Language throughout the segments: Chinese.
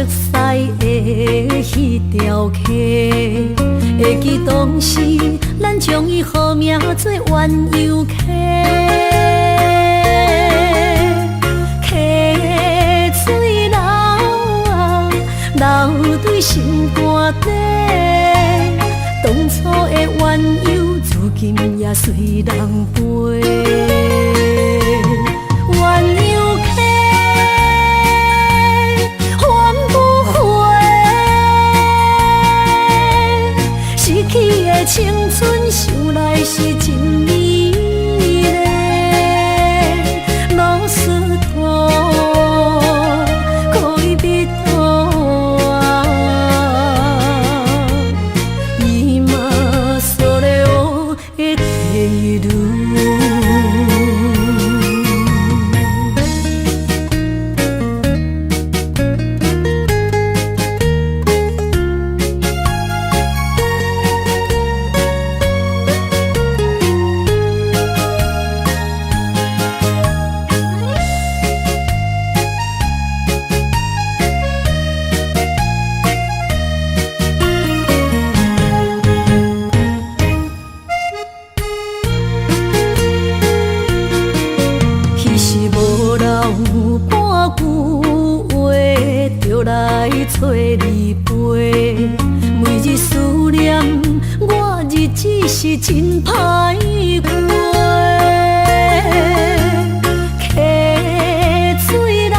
色的迄条溪，会记当时咱将伊号名做鸳鸯溪。溪水流啊，流对心肝底。当初的鸳鸯，如今也随人飞。鸳鸯溪，翻不回，逝去的青春，想来是真美丽。老师徒，可以比途啊，伊嘛所了的地路。来找你陪，每日思念我，日子是真歹过。溪水流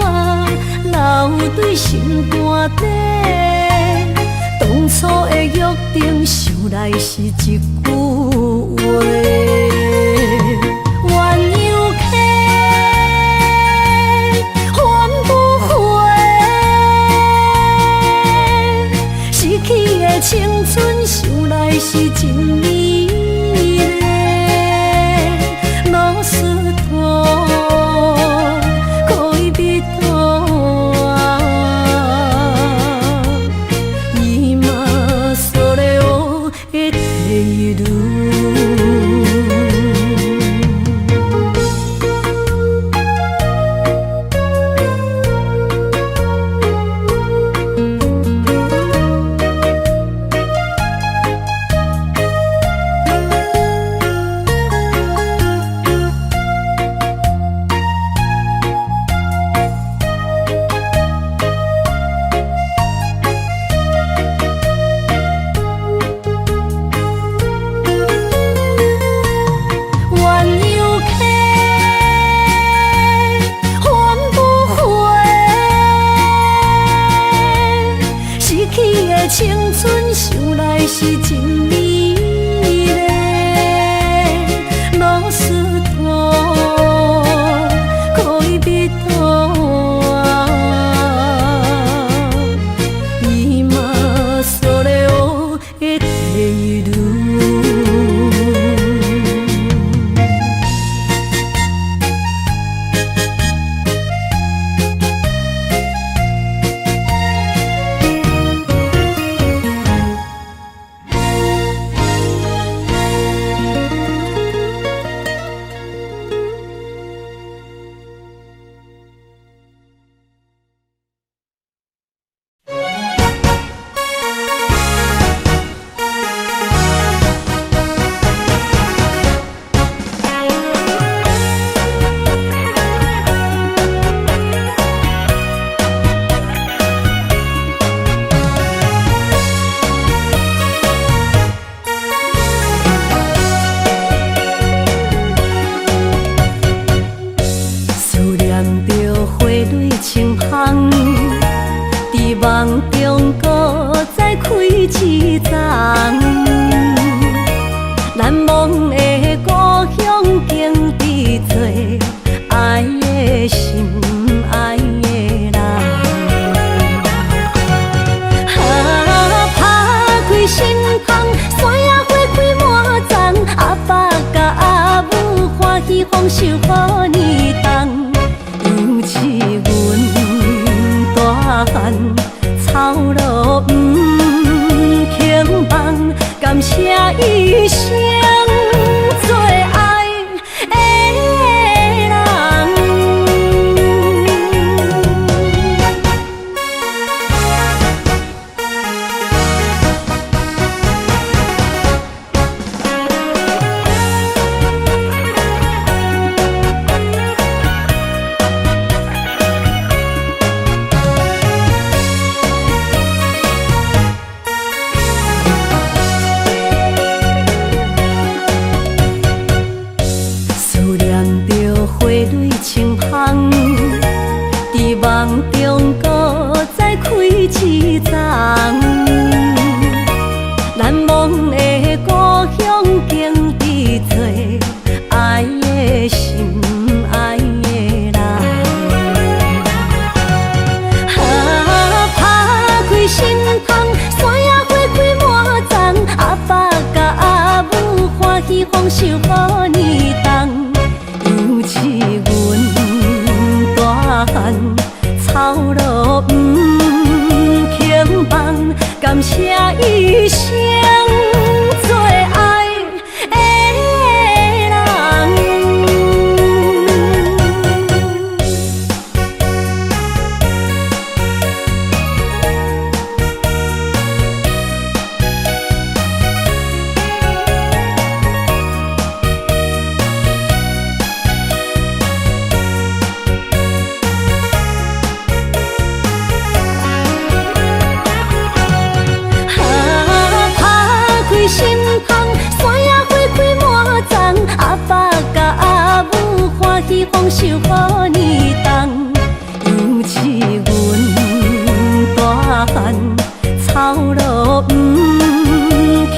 啊，流对心肝底。当初的约定，想来是一句话。青春想来是真美丽，老师徒可以比途啊，伊嘛所了的地路。窗，伫梦中搁再开一丛。难忘的故乡，经历做爱的心，爱的人。打开心窗，山野花开满丛，阿爸甲阿母欢喜丰收好年冬。杨树阮大汉，草路不轻放，感谢一生做爱的人。心窗，山野花开满丛，阿爸甲阿母欢喜丰收好年冬。杨树阮大汉，草路不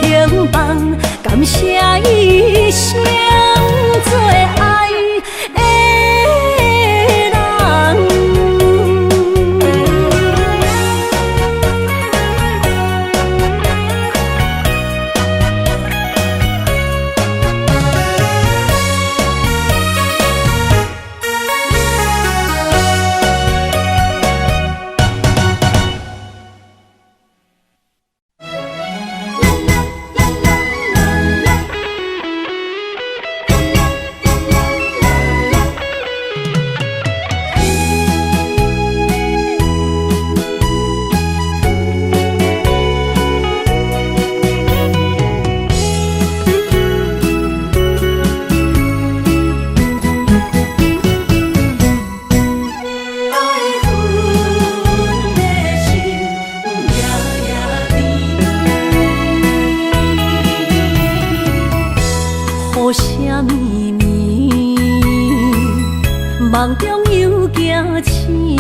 轻放，感谢一生做爱的人。梦中又惊醒，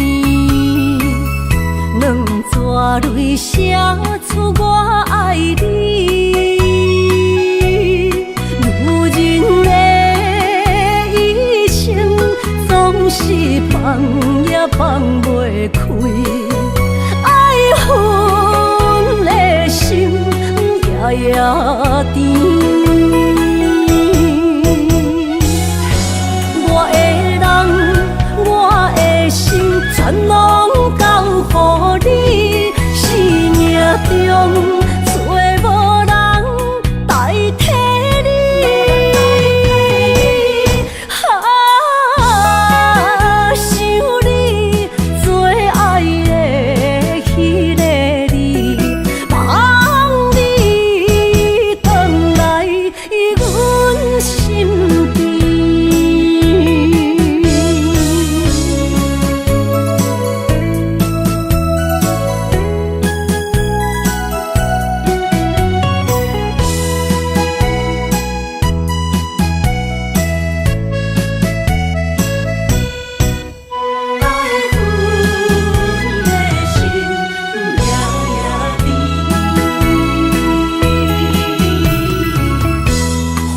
两纸泪写出我爱你。女人的一生总是放也放袂开，爱恨的心夜夜甜。全拢交予你，生命中找无人代替你。想你做爱的迄个你，望你回来阮身边。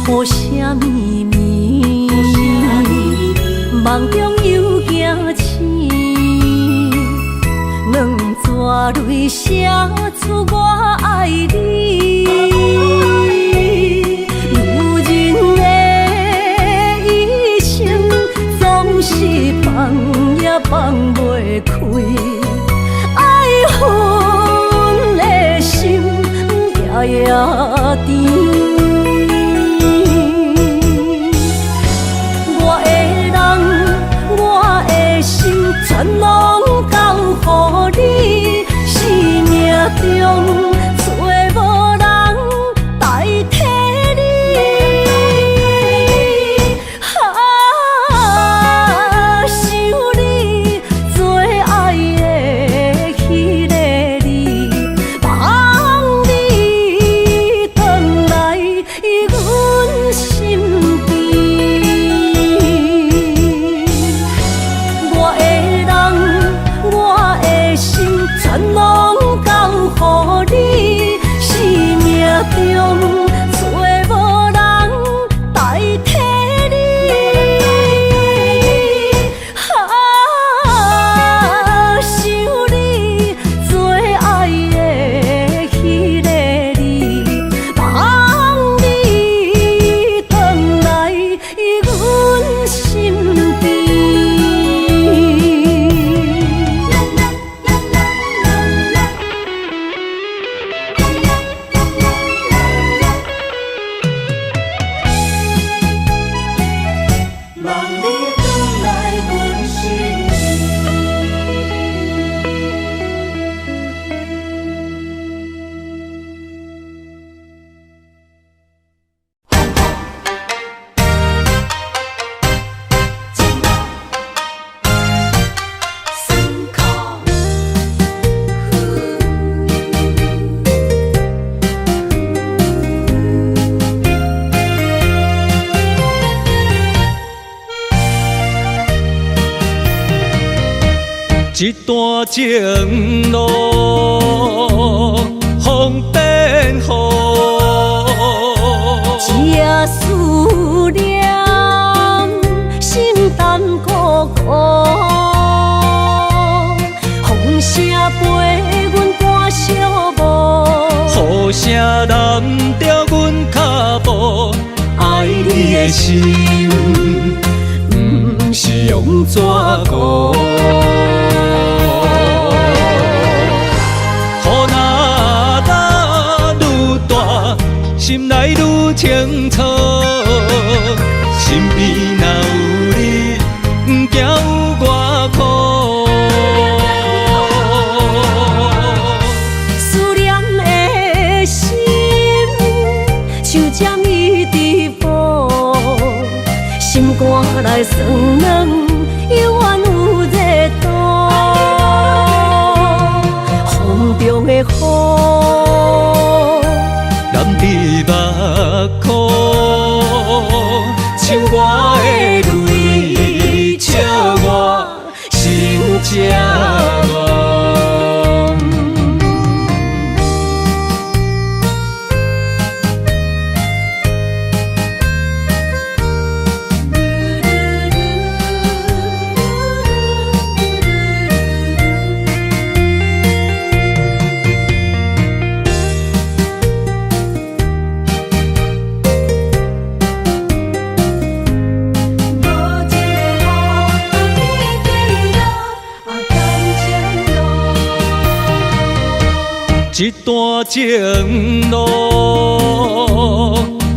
雨声绵绵，梦中又惊醒，两纸泪写出我爱你。女人的一生总是放也放袂开，爱恨的心夜夜甜。全拢交予你，生命中找无人代替你。想你做爱的迄个你，望你回来一段情路风变雨，这思念心淡苦苦，风声陪阮赶小步，雨声拦着阮脚步，爱你的心不是用纸糊。心内愈清楚，身边若有你，不惊有我苦。思念的心像针伊直补，心肝内酸软，犹原有热度。风中的雨。目眶，像我的泪笑我心这乱。一段情路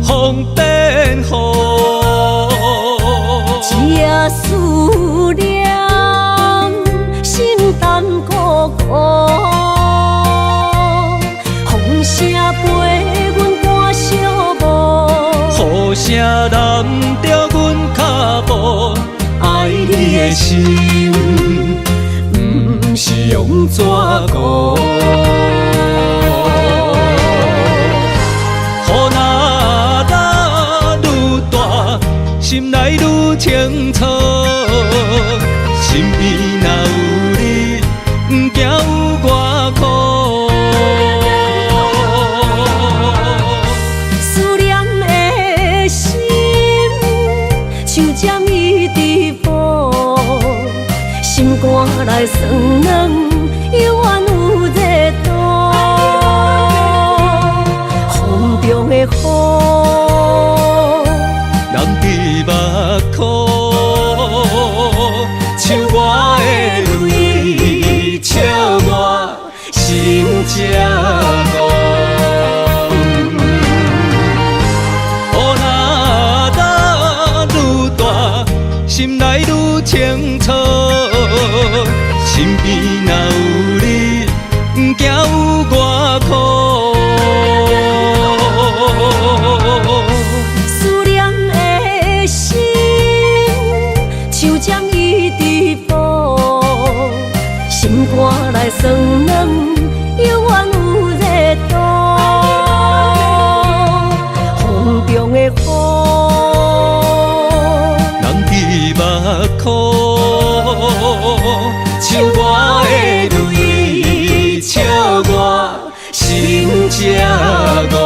风变雨，这思念心淡苦苦，风声陪阮赶小步，雨声拦着阮脚步，爱你的心不是用纸糊。心内愈清楚，身边若有你，不惊有我苦。思念的心像针伊直补，心肝内酸软，犹原有热度。风中的雨。目眶，像我的泪笑我心这乱。雨若打愈大，心内愈清楚，身边若有你，不惊有我苦。心肝内酸软，犹原有热度。风中的雨，人伫目眶，像我的泪笑我心这乱。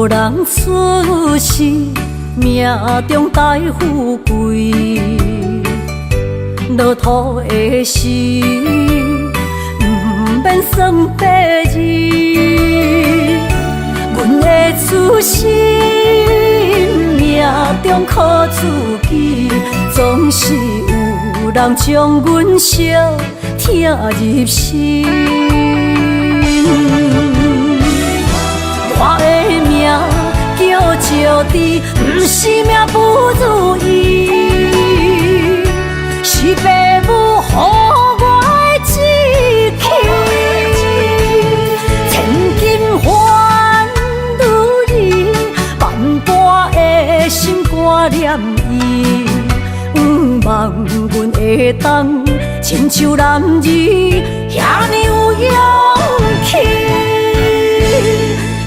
人出世，命中带富贵，落土的心，不免算白字。阮的初心，命中苦自己，总是有人将阮惜听入心。我的命叫石枝，不是命不如意，是父母予我的志气。千金换如意，万般的心挂念伊。望阮会当亲像男儿遐尼有勇气。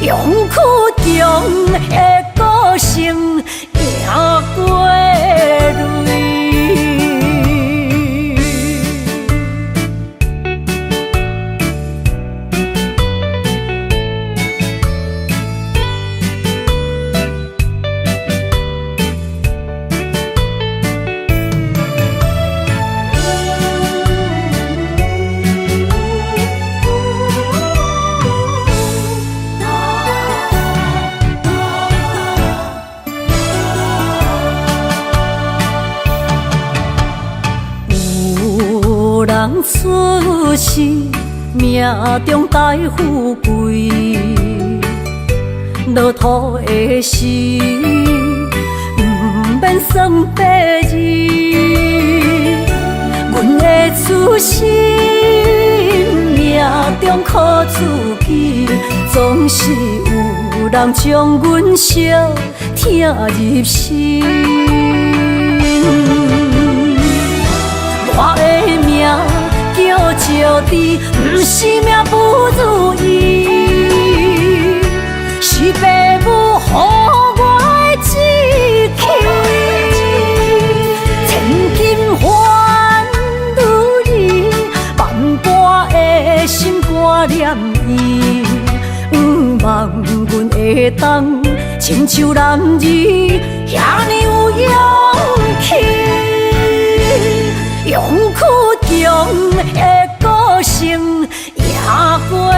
勇气中的个性赢过泪。人出世，命中带富贵，落土的心，不免算白字。阮的初心，命中苦自己，总是有人将阮惜听入心。我的命叫石枝，不是命不如意，是父母予我的志气。千金换如意，万般的心挂念伊。望阮会当亲像男儿遐尼有勇气。勇气中的个性赢过泪。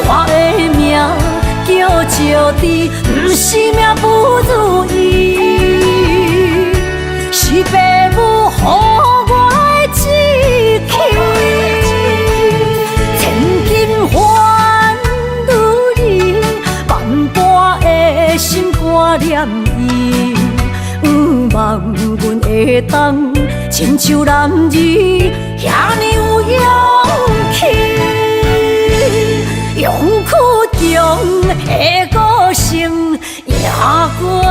我的命叫石枝，不是命不如意，是父母予我的志气。千金换如意，万般的心挂念伊。望阮会当亲像男儿遐尼有勇气。勇气中的个性赢过泪。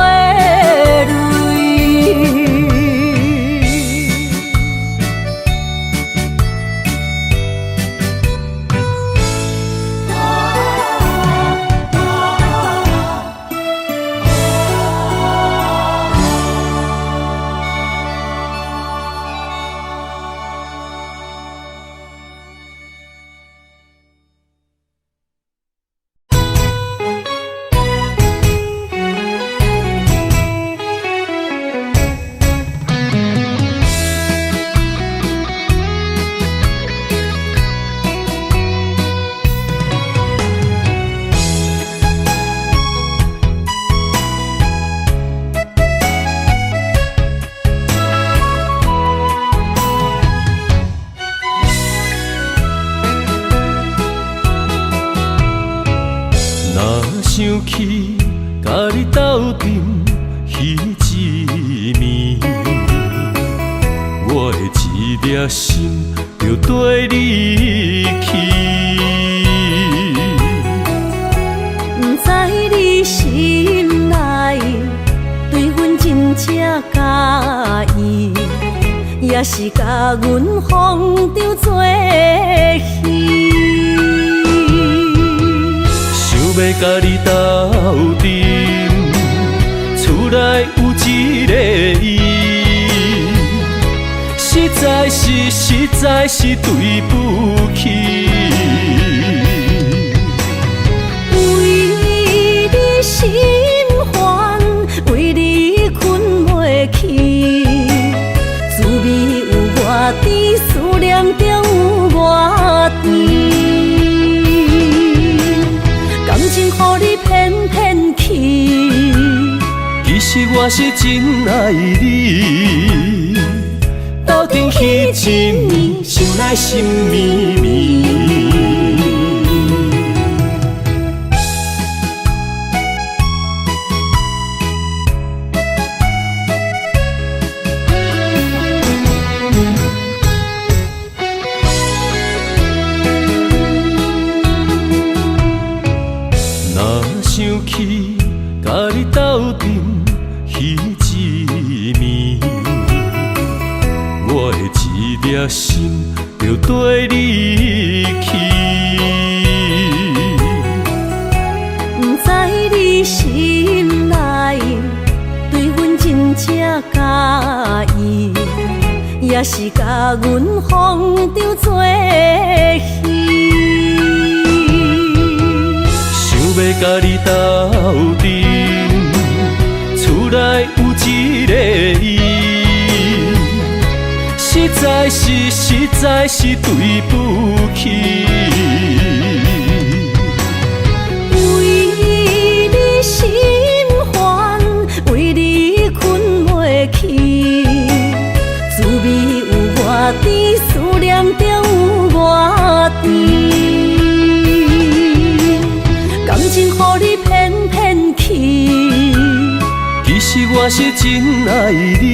想起甲你斗阵彼一暝，我的一粒心就跟你去。不知你心内对阮真正介意，也是甲阮风中做戏。要甲你斗阵，厝内有一个伊，实在是对不起。为你心烦，为你困袂甜，感情予你骗骗去。其实我是真爱你，斗阵彼一暝，想来心绵绵。若想起甲你斗阵彼一暝，我的一粒心就跟你去。不知你心内对阮真正介意，也是甲阮放着做戏。想要甲你斗阵，厝内有一个伊，实在是对不起。为你心烦，为你困袂去，滋味有偌甜，思念就有偌甜。感情予你骗骗去，其实我是真爱你，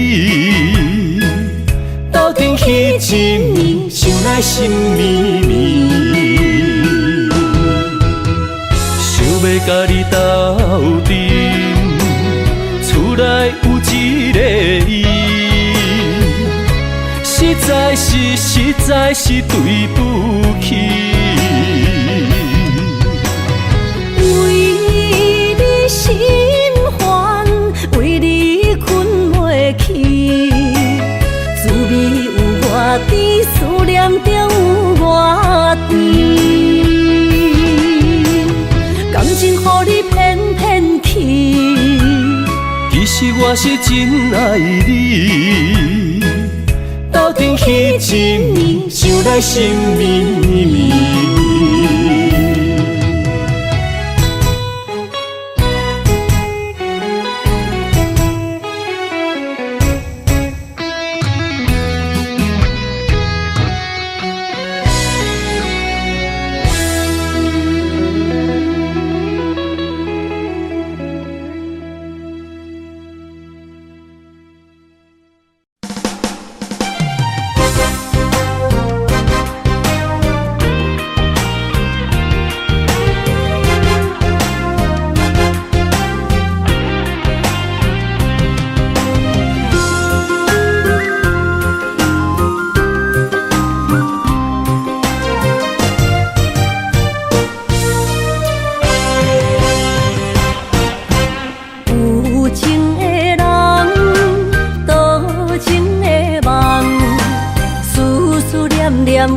斗阵彼一暝，想来心绵绵。想要甲你斗阵，厝内有一个伊，实在是对不起。为你心烦，为你困袂去，滋味有偌甜，思念就有偌甜。感情予你骗骗去，其实我是真爱你，斗阵彼一暝，想来心绵绵。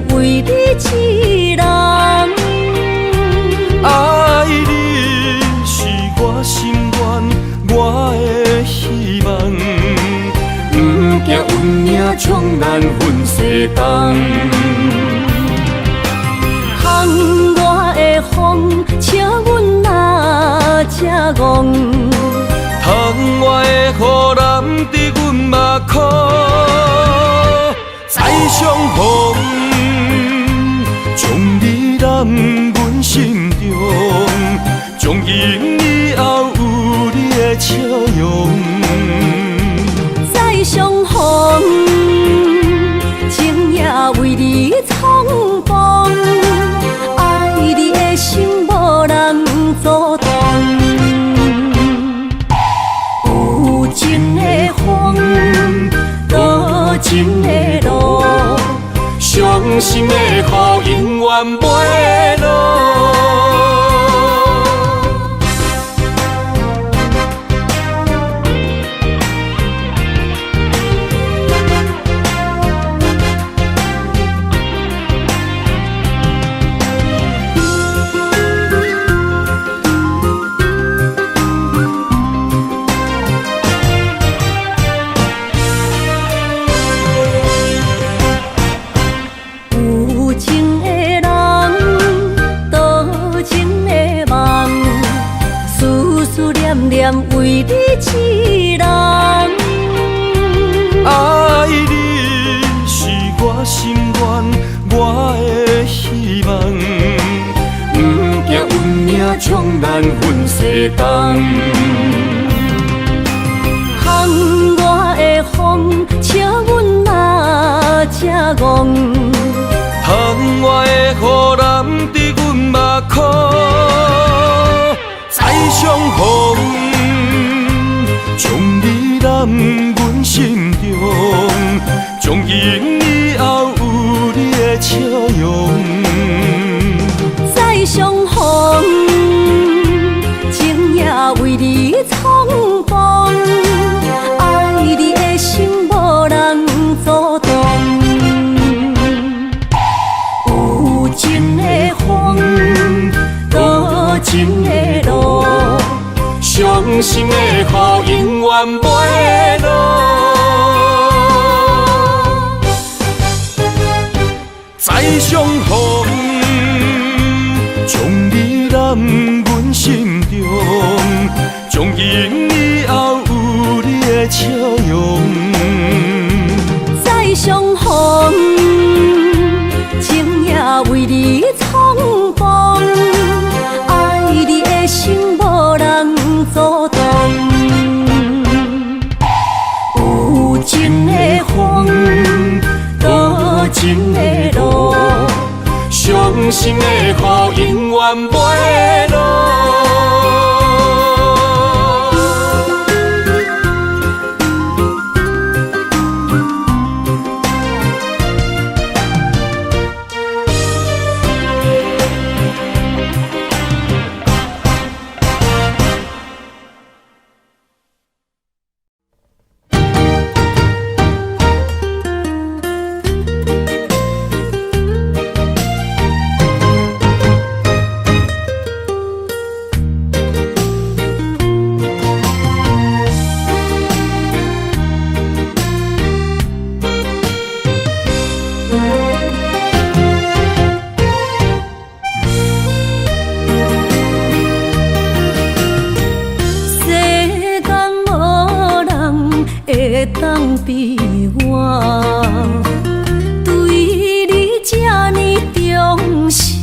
为你痴人，爱你是我心愿，我的希望。不惊运命冲咱分世东，窗外的风笑阮哪只戆，窗外的雨淋伫阮目眶，再相逢。将你揽阮心中，从今以后有你的笑容。再相逢，情也为你冲动，爱你的心无人阻挡。有情的风，多情的路。伤心的雨永远袂落。有情的人。西东。窗外的风，笑阮嘛正戆。窗外的雨淋伫阮目眶，再相逢，将你揽阮心中，从今以后有你的笑容。再相逢，情也为你冲动，爱你的心无人阻挡。有情的风，多情的路，伤心的雨永远袂落。再相逢，将你揽阮心中，从今以后有你的笑容。再相逢，情也为你冲动，爱你的心无人阻挡。有情的风，多情的路，伤心的雨永远袂落。当比我对你这呢重视，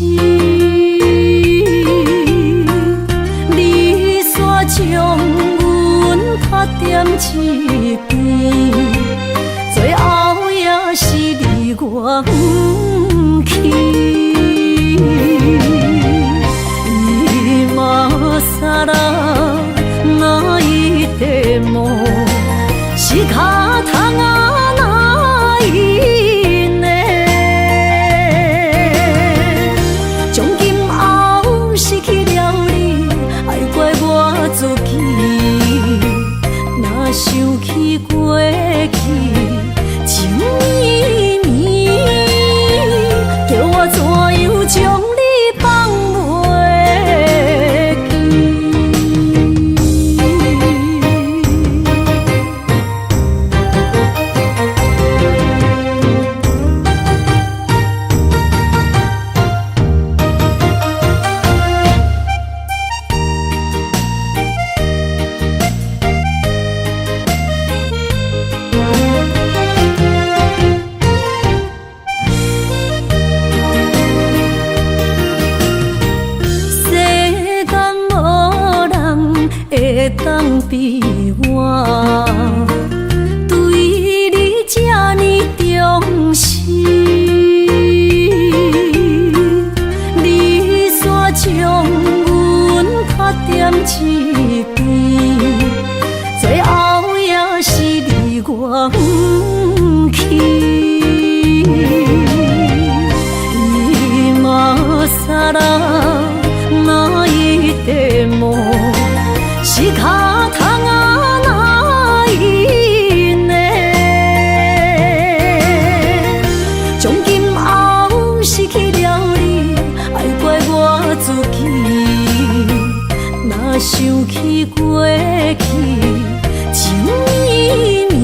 你煞将阮拍点一边，最后也是你我不去。今さら泣いても仕方がないね。从今后失去了你，爱怪我自己。若想起过去情绵绵，叫我怎样将你放袂记？当比我对你这呢重视，你煞将阮拍点一边，最后也是你我不去。今さら泣いても仕方がないね。从今后失去了你，爱怪我自己。若想起过去情绵绵，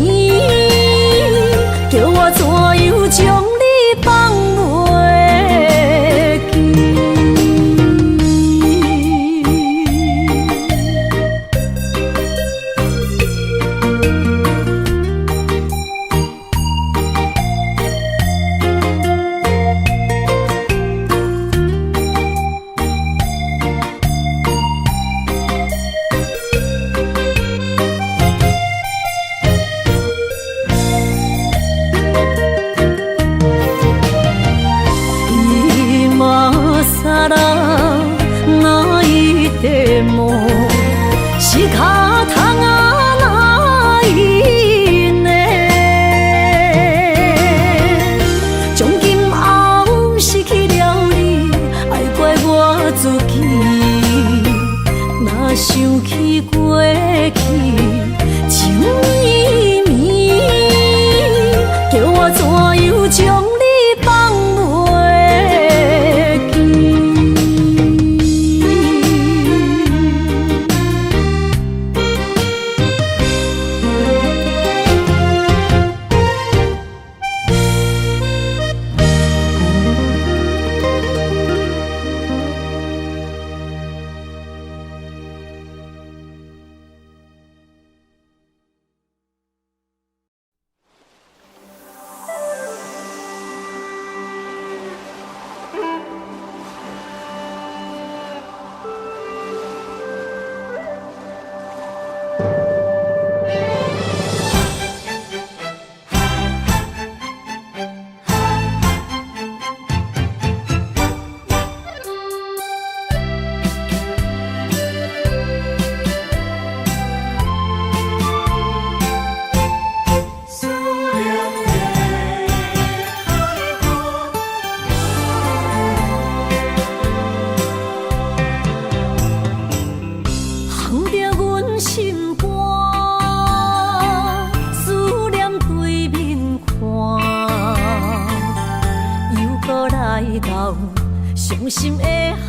心的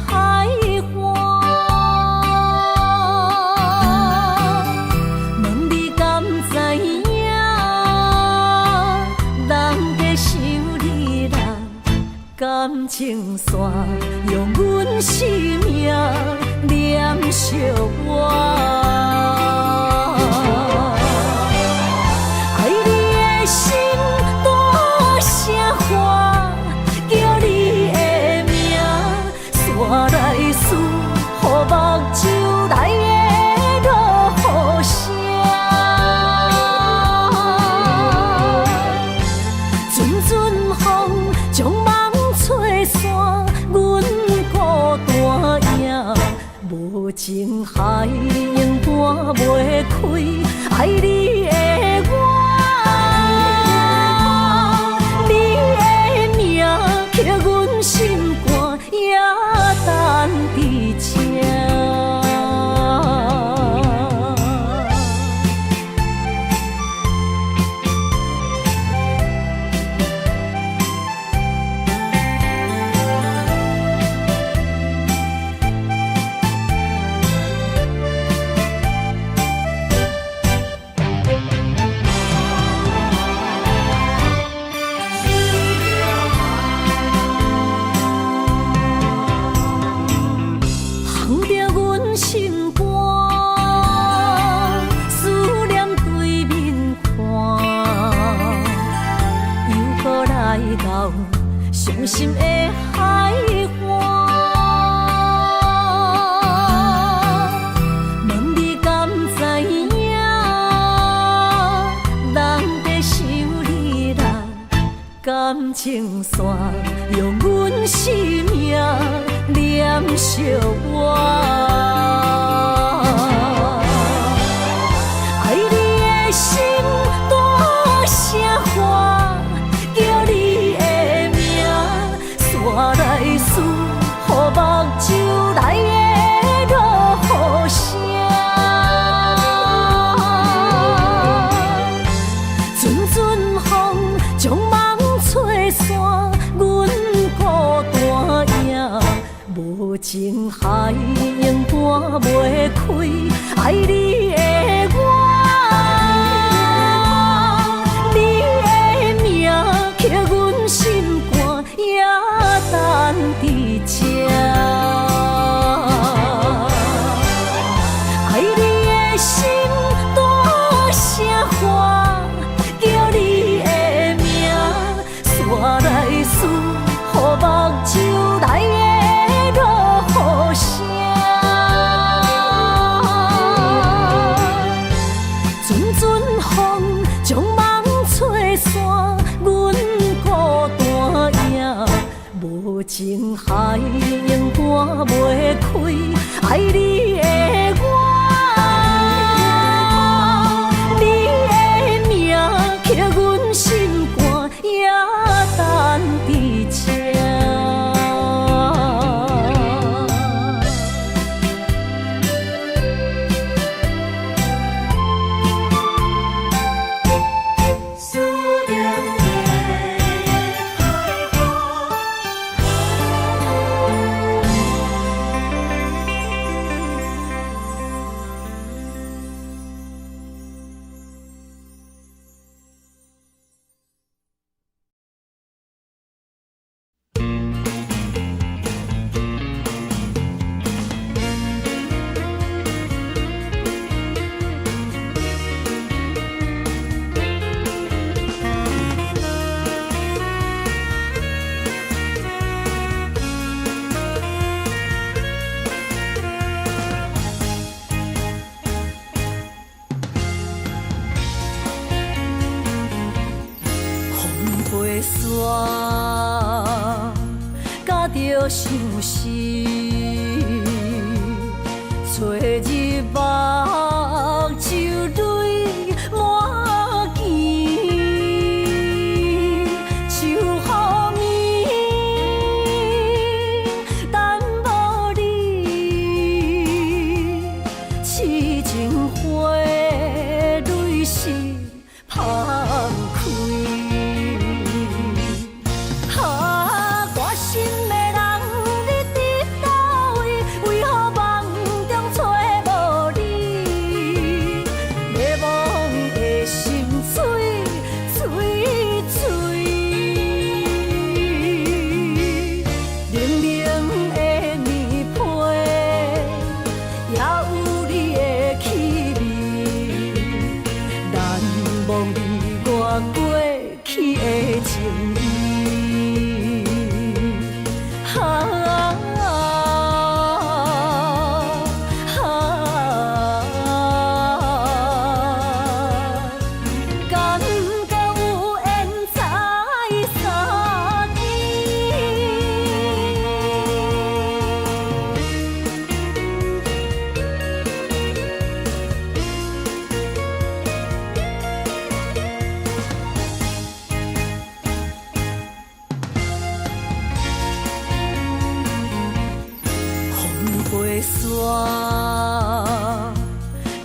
海花。问你敢知影？人在想你人，感情线用阮生命念惜我。我来思，予目睭内的落雨声，阵阵风将梦吹散，阮孤单影，无情海永搬袂开，爱你的我。伤心的海花，问你敢知影？人在想你人，感情线用阮生命念惜我。爱你的心大声喊，叫你的我来思，予目睭内的落雨声，阵阵风将梦吹散，阮孤单影，无情海永搬袂开，爱你的我。等伫这，爱你的心大声喊，叫你的名，煞来思，予目睭内的落雨声，阵阵风将梦吹散，阮孤单影。无情海永搬袂开，爱你的我，你的名刻阮心肝，也等伫这。甲着相思，找日目睭泪满肩，秋雨暝，等无你，痴情花蕊是芳开。我心的人，你去的情意。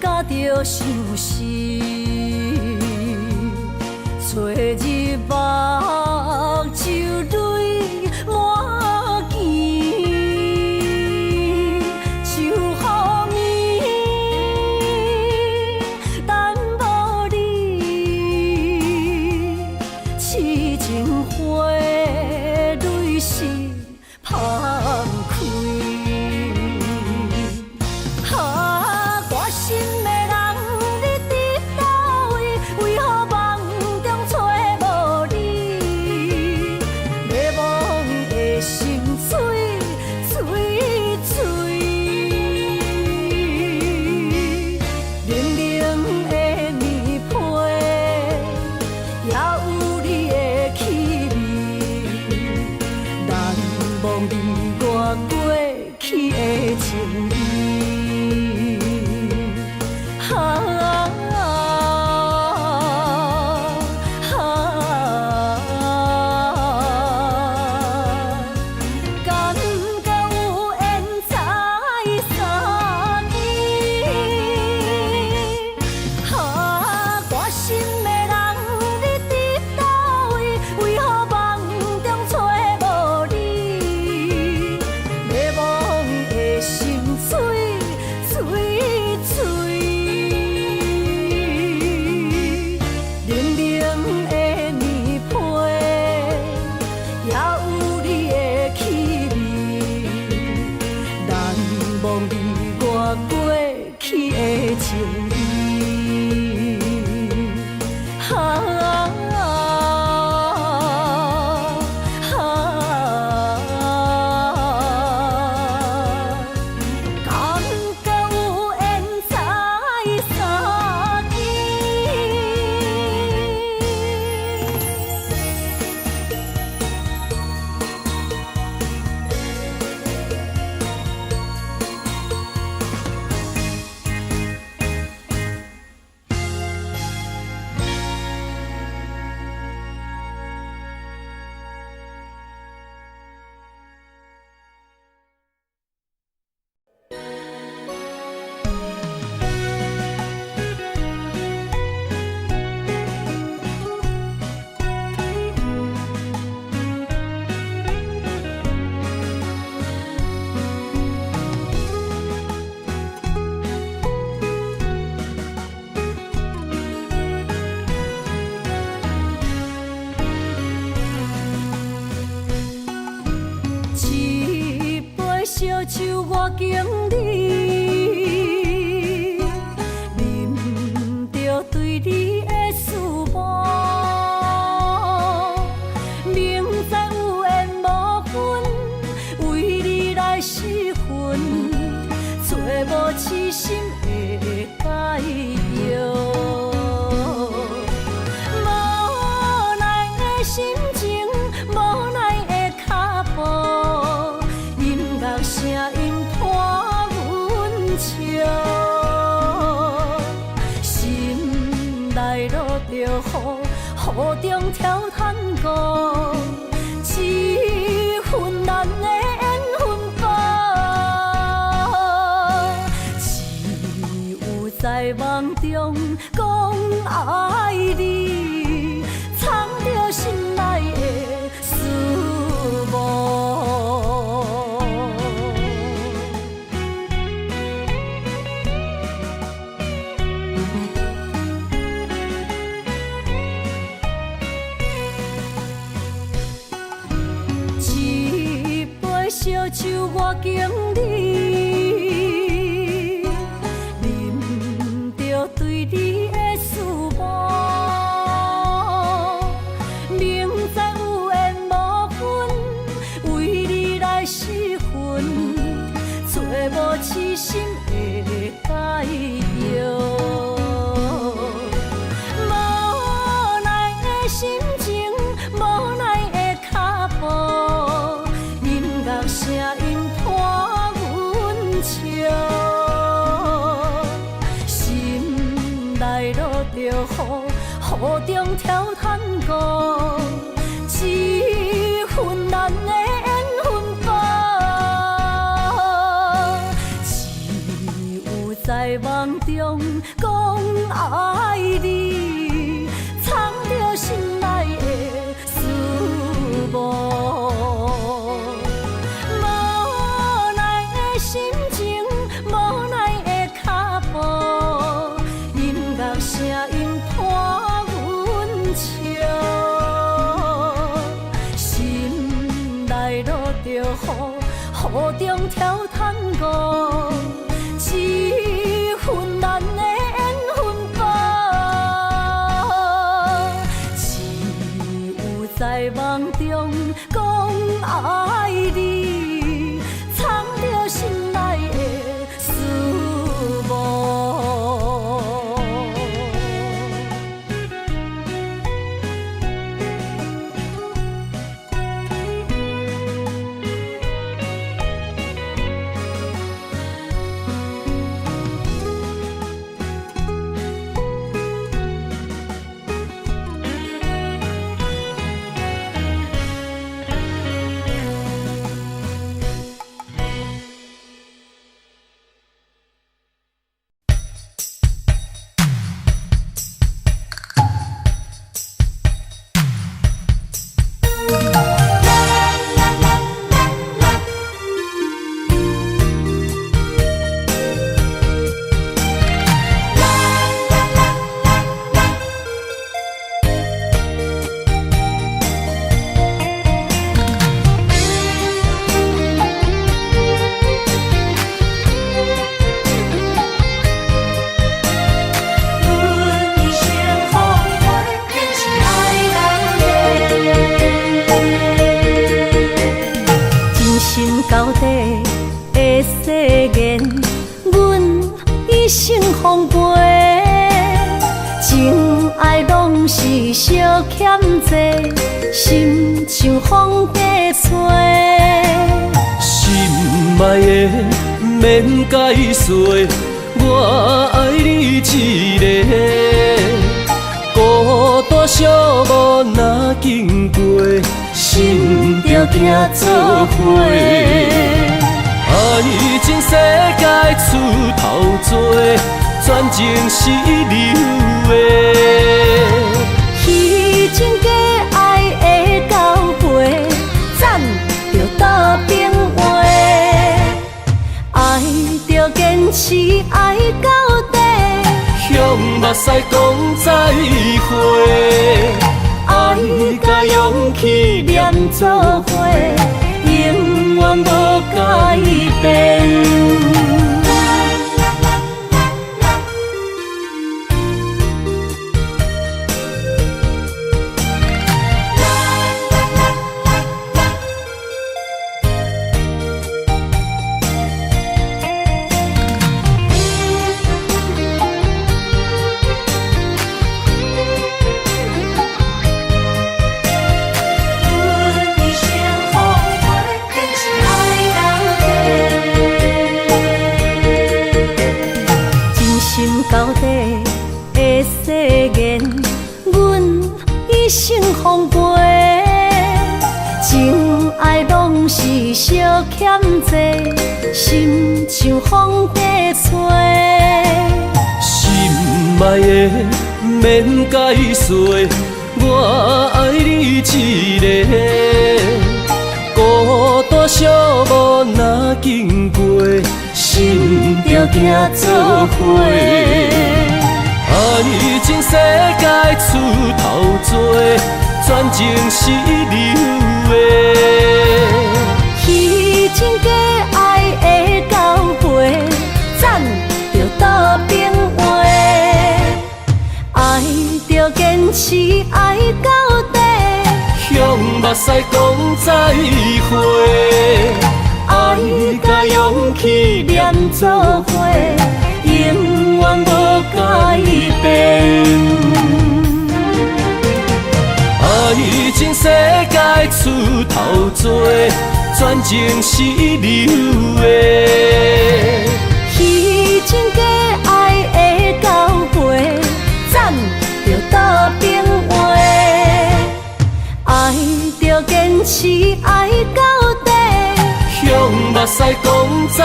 甲着相思，找日目睭泪满肩，就乎暝等无你，痴情花蕊是芳开。过去的情意，感觉有缘才相见，我心的人你伫倒位？为何梦中找无你？心碎碎碎，冷冷的棉被，也有你的气味，难忘你我过去的情意。烧酒我敬你，啉着对你的思慕，明知有缘无分，为你来失魂，找无痴心的解药。无奈的心情，无奈的脚步。声音伴阮笑，心内落着雨，雨中跳探戈，一份难的缘分报，只有在梦中讲爱你，藏着心内的思慕。烧酒我敬你，啉着对你的思慕，雨中跳探戈，一份咱的缘分薄，只有在梦中讲爱你，藏着心内的思慕。无奈的心情，无奈的脚步，音乐声音伴阮笑，心内落着雨中跳探戈，一份咱的缘分薄，只有在梦中讲爱你，藏着心内的思慕。到底的誓言，阮一生奉陪。情爱拢是小欠债，心像风在吹。心爱的免解释，我爱你一个。孤单寂寞若经过，心着行做伙。爱情世界出头多，全情是流的。彼情假爱的交陪，暂着倒变话。爱着坚持爱到底，向目屎讲再会。爱甲勇气念做伙，永远无改变。到底的誓言，阮一生奉陪。情爱拢是小欠债，心像风在吹。心爱的免解释，我爱你一个。孤单寂寞若经过，心着行做伙。爱情世界出头多，全情是流的。彼情假爱的交陪，暂着倒变话。爱着坚持爱到底，向目屎讲再会。爱甲勇气念做伙，永远无改变。爱情世界出头多，全情是流的。彼情假爱的交陪，暂坚持爱到底。向目屎讲再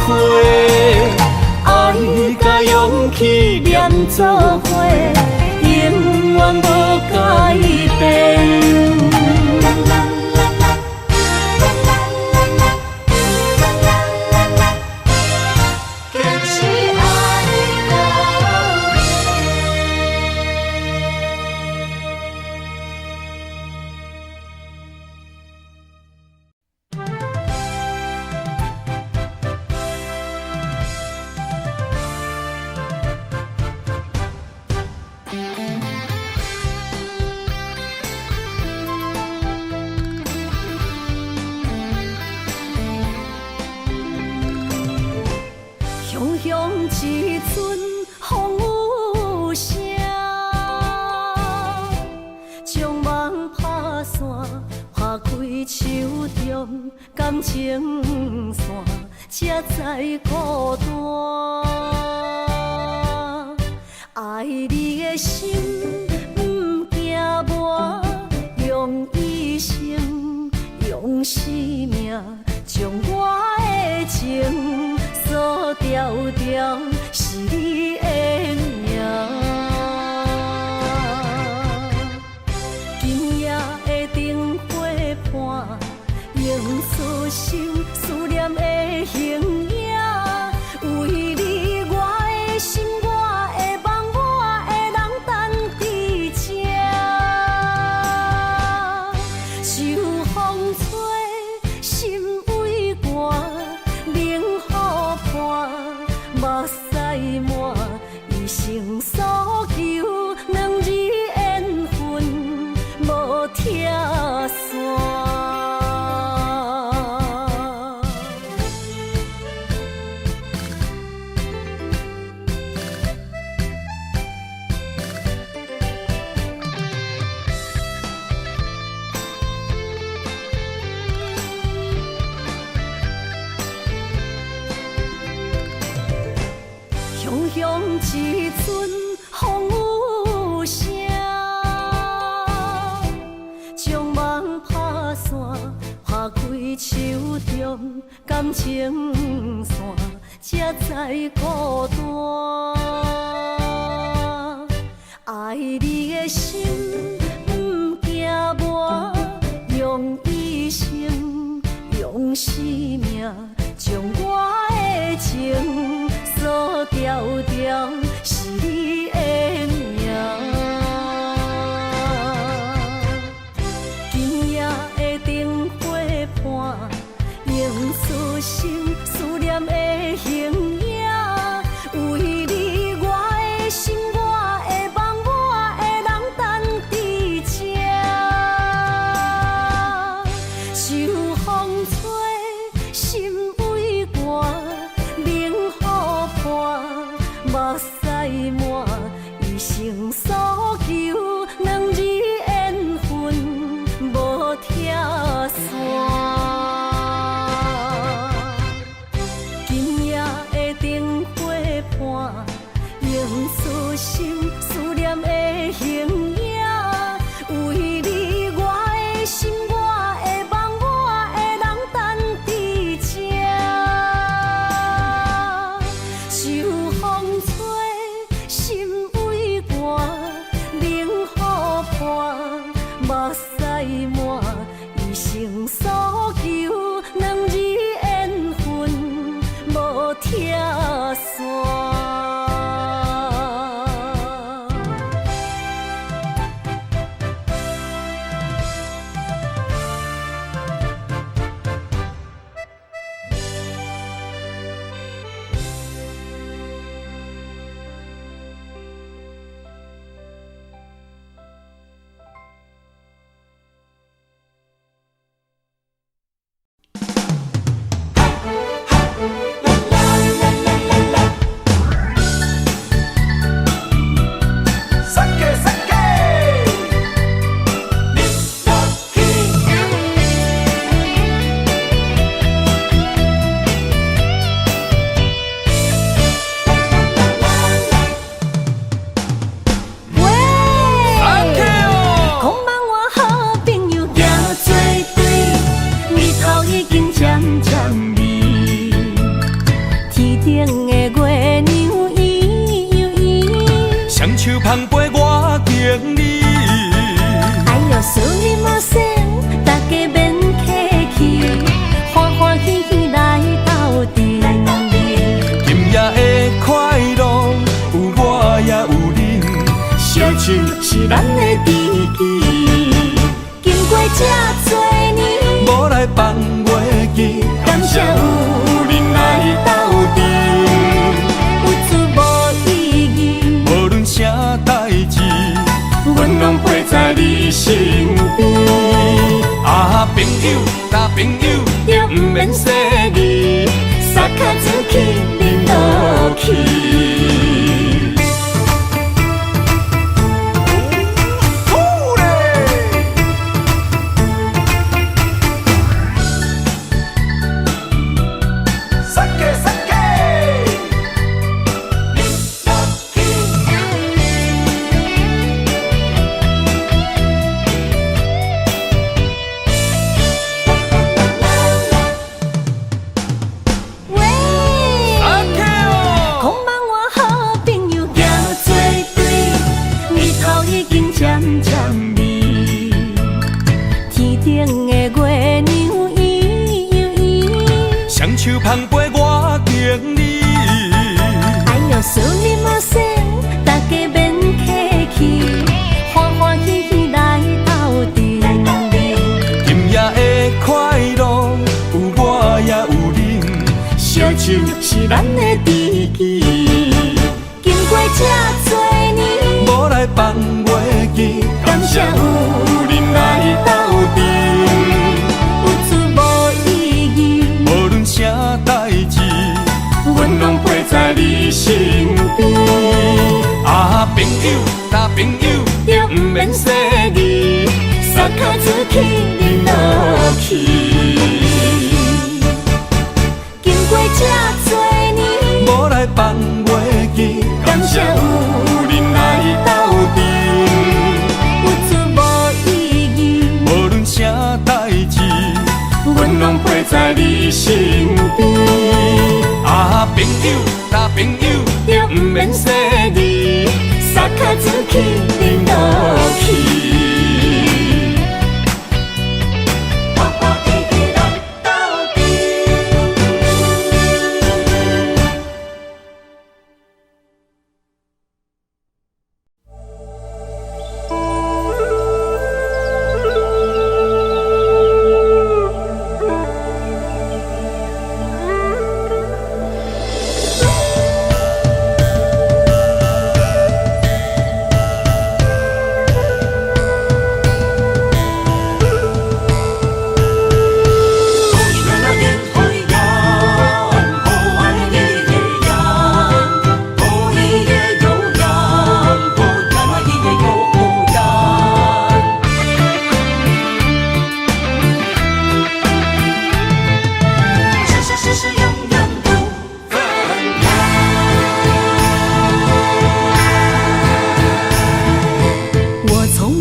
会，爱甲勇气念做伙，永远无改变。一阵风有声，将梦拍散，拍开手中感情线，才知孤单。爱你的心不惊磨，用一生，用生命，将我的情锁条条，是你的名。今夜的灯火伴，用此生思念的形影。为你，我的心，我的梦，我的人等伫这。秋风吹，心为寒，冷雨伴，目屎满，一生所求，两日缘分无拆散。响响一阵风有声，将梦拍散，拍开手中感情线，才知孤单。爱你的心不惊磨，用一生，用生命，将我的情锁条条，是你的名。今夜的灯火伴，用此生思念的形影。为你，我的心，我的梦，我的人等伫这。秋风吹，心为寒，冷雨伴，目屎满。这多年，无来放袂记，感谢有人来斗阵，有滋无意义，无论啥代志，阮拢陪在你身边。啊，朋友，大朋友，就不免说你，撒卡子去恁落去。手捧杯我敬你，哎呦，苏你马塞，大家免客气，欢欢喜喜来斗阵。今夜的快乐有我也有恁，烧酒是咱的知己，经过这多年，无来放袂记，感谢有人来斗阵。啥代志，阮拢陪在你身边。啊，朋友，大朋友，就不免说你，撒卡子去恁落去。经过这多年，无来放袂记，感谢有人来斗阵，有滋无意义，无论啥代志。阮拢陪在你身边。啊，朋友，大朋友，就不免说你，撒卡子去恁落去。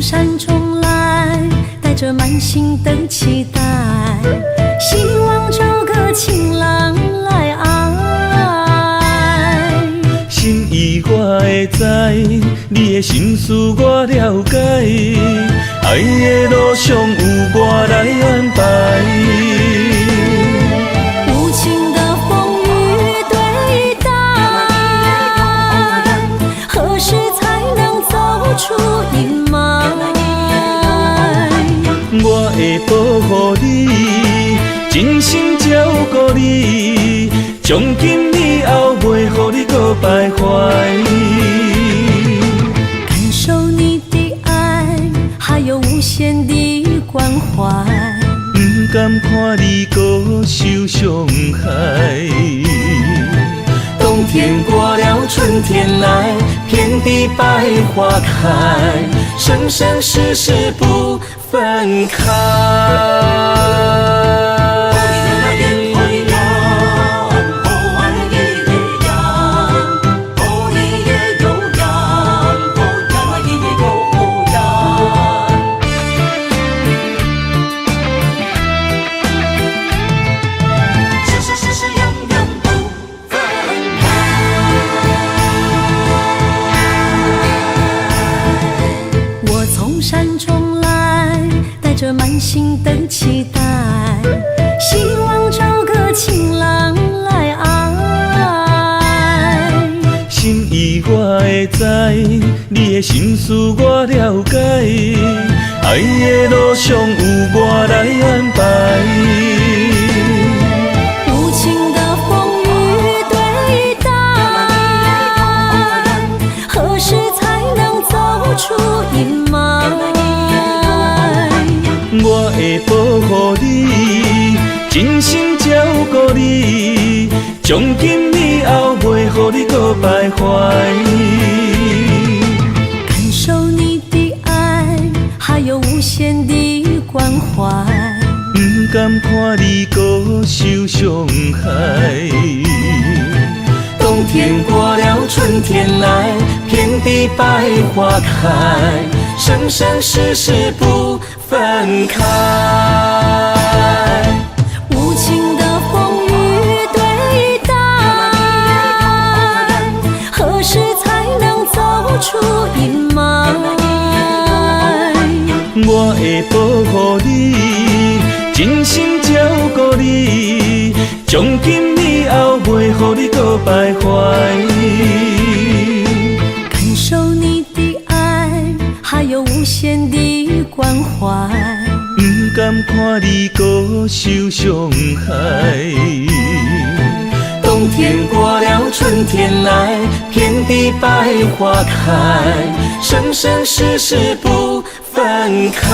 山中来，带着满心的期待，希望找个情郎来爱。心意我会知，你的心思我了解，爱的路上有我来安排。无情的风雨对待，何时才能走出阴霾？我会保护你，真心照顾你，从今以后袂予你搁徘徊。感受你的爱，还有无限的关怀，不甘看你搁受伤害。冬天过了，春天来，遍地百花开，生生世世不分开。山中来，带着满心的期待，希望找个情郎来爱。心意我会知，你的心思我了解，爱爱的路上有我来安排。无情的风雨对待，何时才能走出阴霾？我会保护你，真心照顾你，从今以后袂予你搁徘徊。感受你的爱，还有无限的关怀。不甘看你搁受伤害。冬天过了，春天来，遍地百花开，生生世世不分开。无情的风雨对待，何时才能走出阴霾？我会保护你，真心照顾你，从今以后袂予你搁徘徊。感受你的爱，还有无限的关怀。不甘看你搁受伤害。冬天过了，春天来，遍地百花开，生生世世不分开。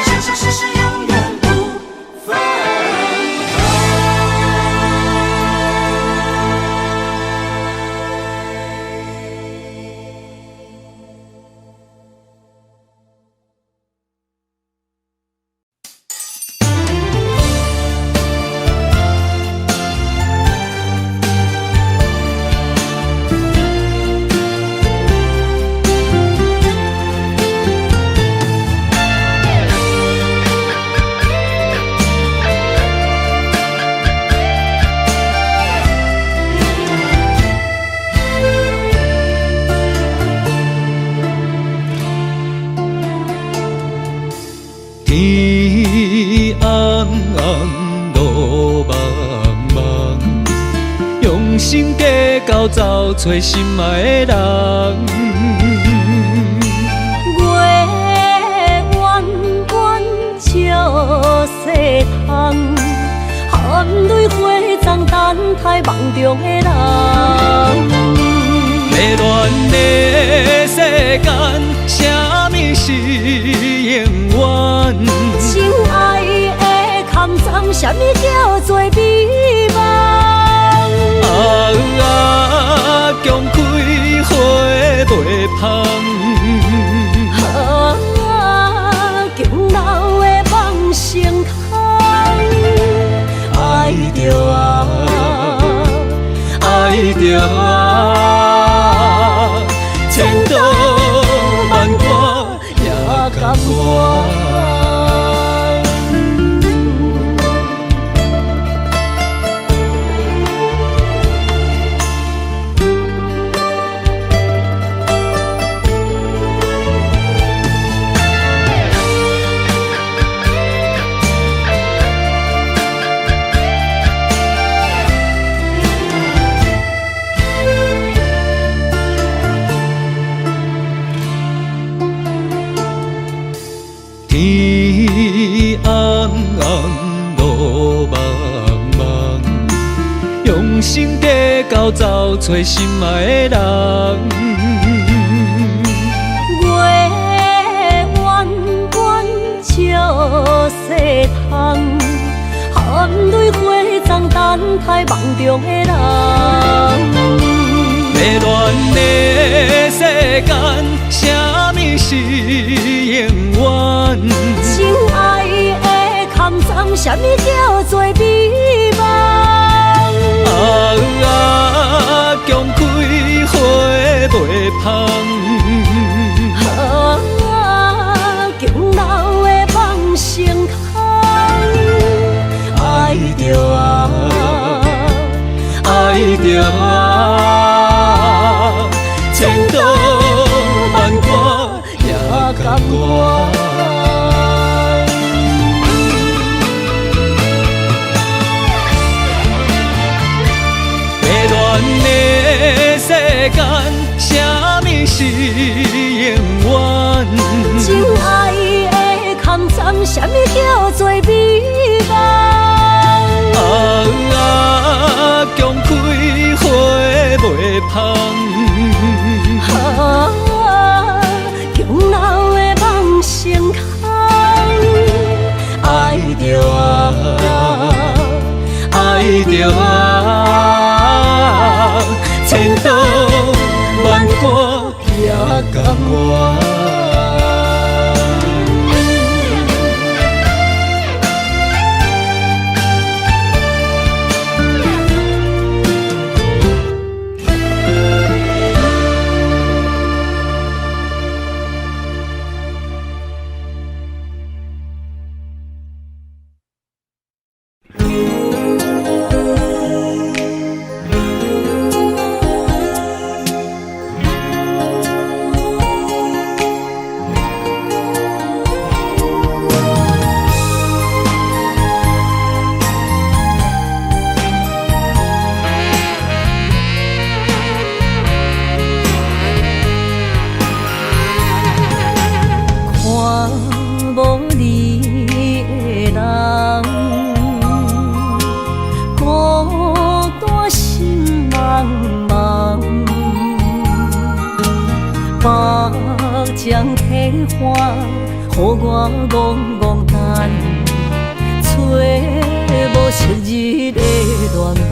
生生世世永远不分开。天暗暗，路茫茫，用心计较找找心爱的人。月弯弯照西窗，含泪花丛等待梦中的人。迷乱的世间，什么是永远？心爱的坎藏，什么叫做美梦？强开花袂芳。强留的梦成空。爱着啊，爱着啊，千刀万剐也甘愿。天暗暗，路茫茫，用心计较找找心爱的人。月弯弯照西窗，含泪花丛等待梦中的人。迷乱的世间，什么是永远？心爱的坎藏，什么叫做美梦？强开花袂芳。强留的梦成空。爱着啊，爱着啊，千刀万剐也甘愿。迷乱通。强留的梦成空，爱着啊，爱着啊，千刀万剐也甘愿。将体花，予我戆戆等，找无昔日的恋梦。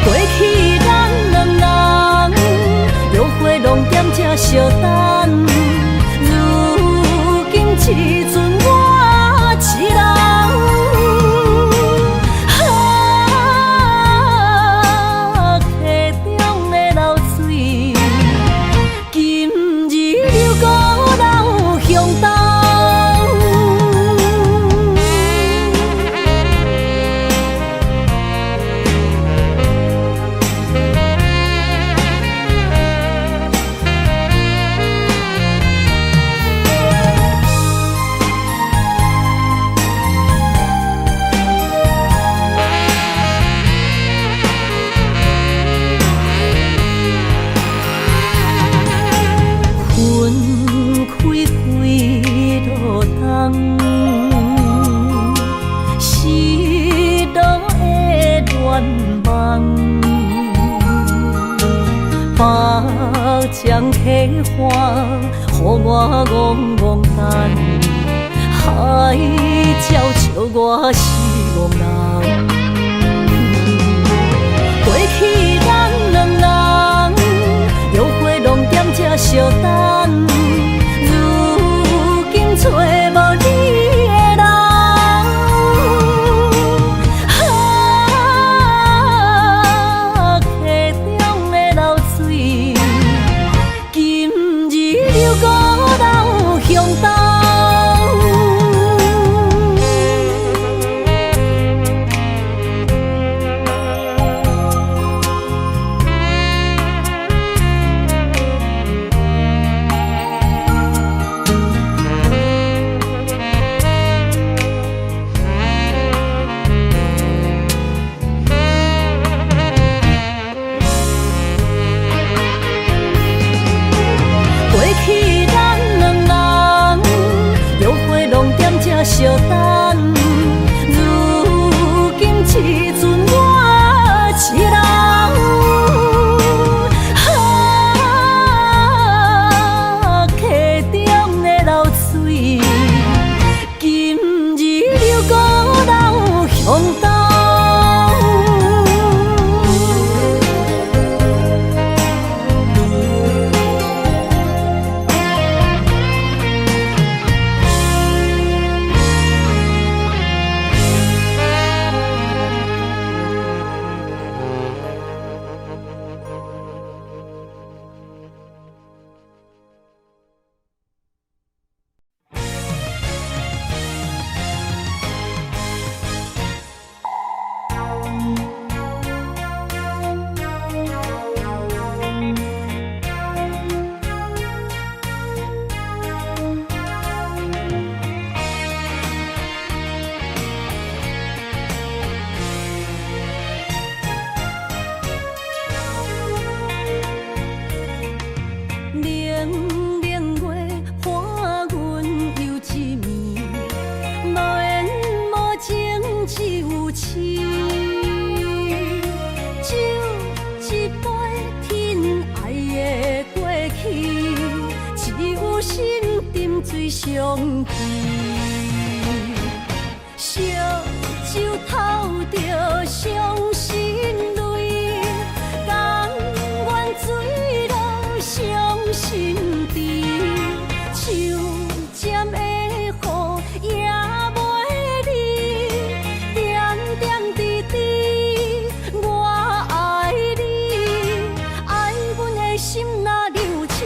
过去咱两人，约会拢踮这相等，如今只剩我一人。将体花，予我戆戆等，海鸟笑我是憨人。过去咱两人，约会拢踮这相等，如今找无你的人。向东，相见。烧酒偷着伤心泪，甘愿醉落伤心地。手尖的雨也袂离，点点滴滴我爱你，爱阮的心若流星，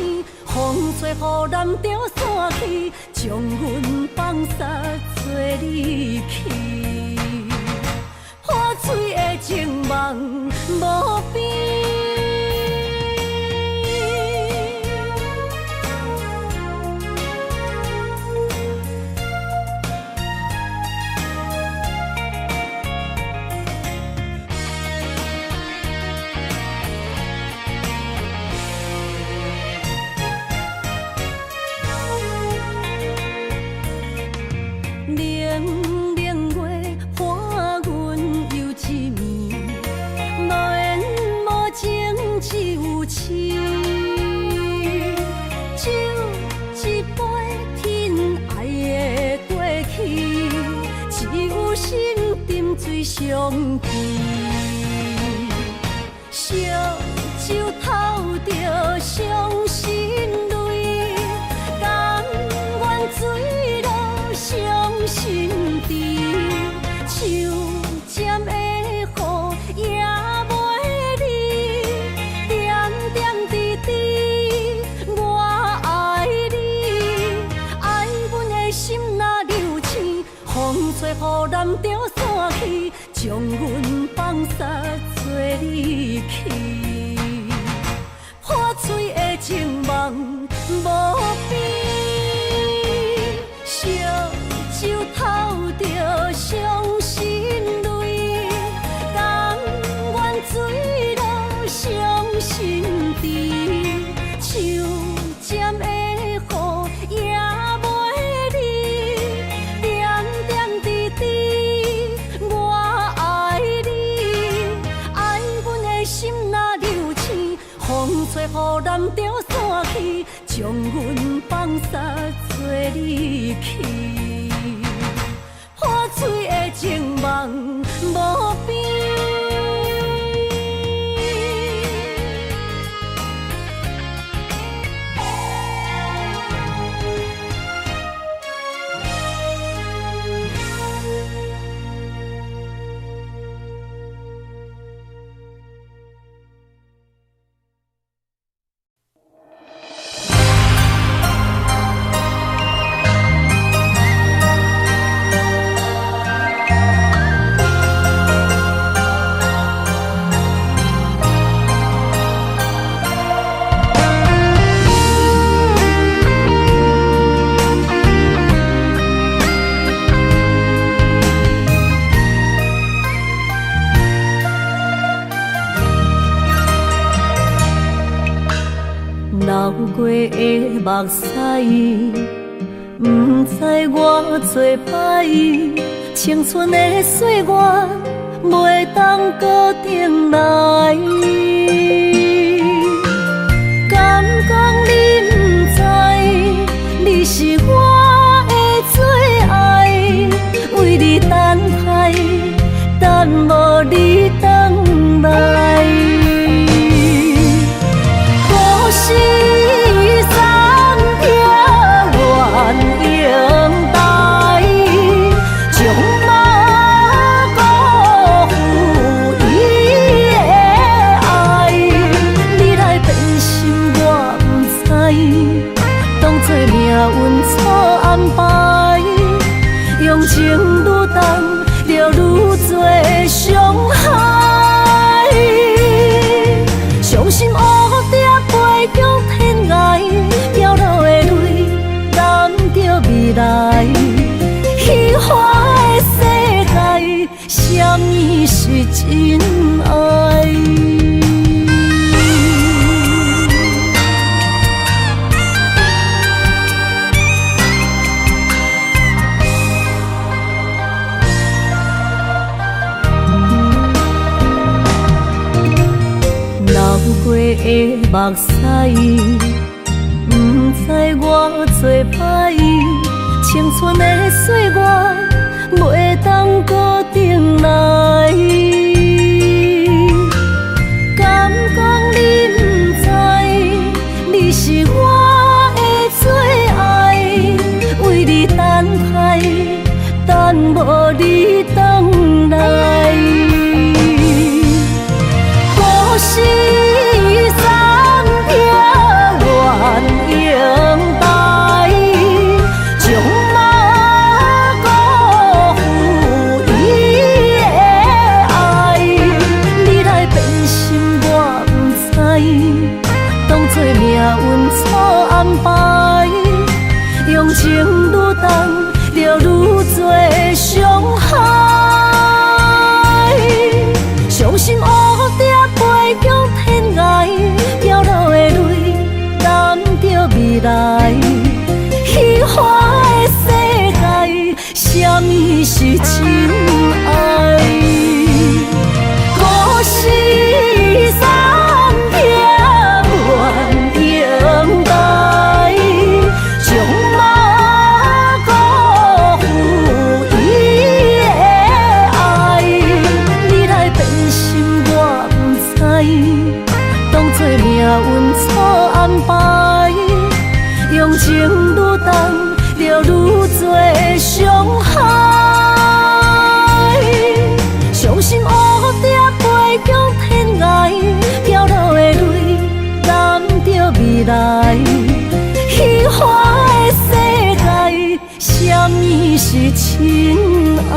风吹雨淋着散去，将阮放撒做离去，破碎的情梦无边。冷冷月伴阮又一暝，无缘无情只有痴。酒一杯疼爱的过去，只有心沉醉相见。烧酒偷着伤心泪，甘愿醉落伤心地，手尖的雨也袂离，点点滴滴我爱你，爱阮的心若流星，风吹雨淋着散去，将阮放撒做离去，破碎的情梦无边。烧酒偷着伤心泪，甘愿醉落伤心地，手尖的雨也袂离，点点滴滴我爱你，爱阮的心若流星，风吹雨淋着散去，将阮放撒做离去，破碎的情梦无边。流过的目屎，不知我做歹，青春的岁月袂当搁重来。敢讲你不知，你是我的最爱，为你等待，等无你回来。故事残听愿永代，将无辜负伊的爱。你来变心我不知，当作命运错安排，用情愈重，就愈多伤害。伤心黑点飞向天涯，掉落的泪染着未来。虚华的世界，什么是真爱？流过的目屎，不知我做歹，青春的岁月袂当固定来。敢讲你不知，你是我的最爱，为你等待，等无你回来。故事三篇愿用台，将马辜负伊的爱。你来变心我不知，当作命运错安排，用情愈重，就愈多伤害。伤心乌蝶飞向天涯，飘落的泪染着未来。虚幻的世界，什么是真爱？故事三篇愿用台，将马辜负伊的爱。你来变心我不知，当作命运错安排，用情愈重，就愈多伤害。伤心乌蝶飞向天涯，飘落的泪染着未来。虚幻的世界，什么是真爱？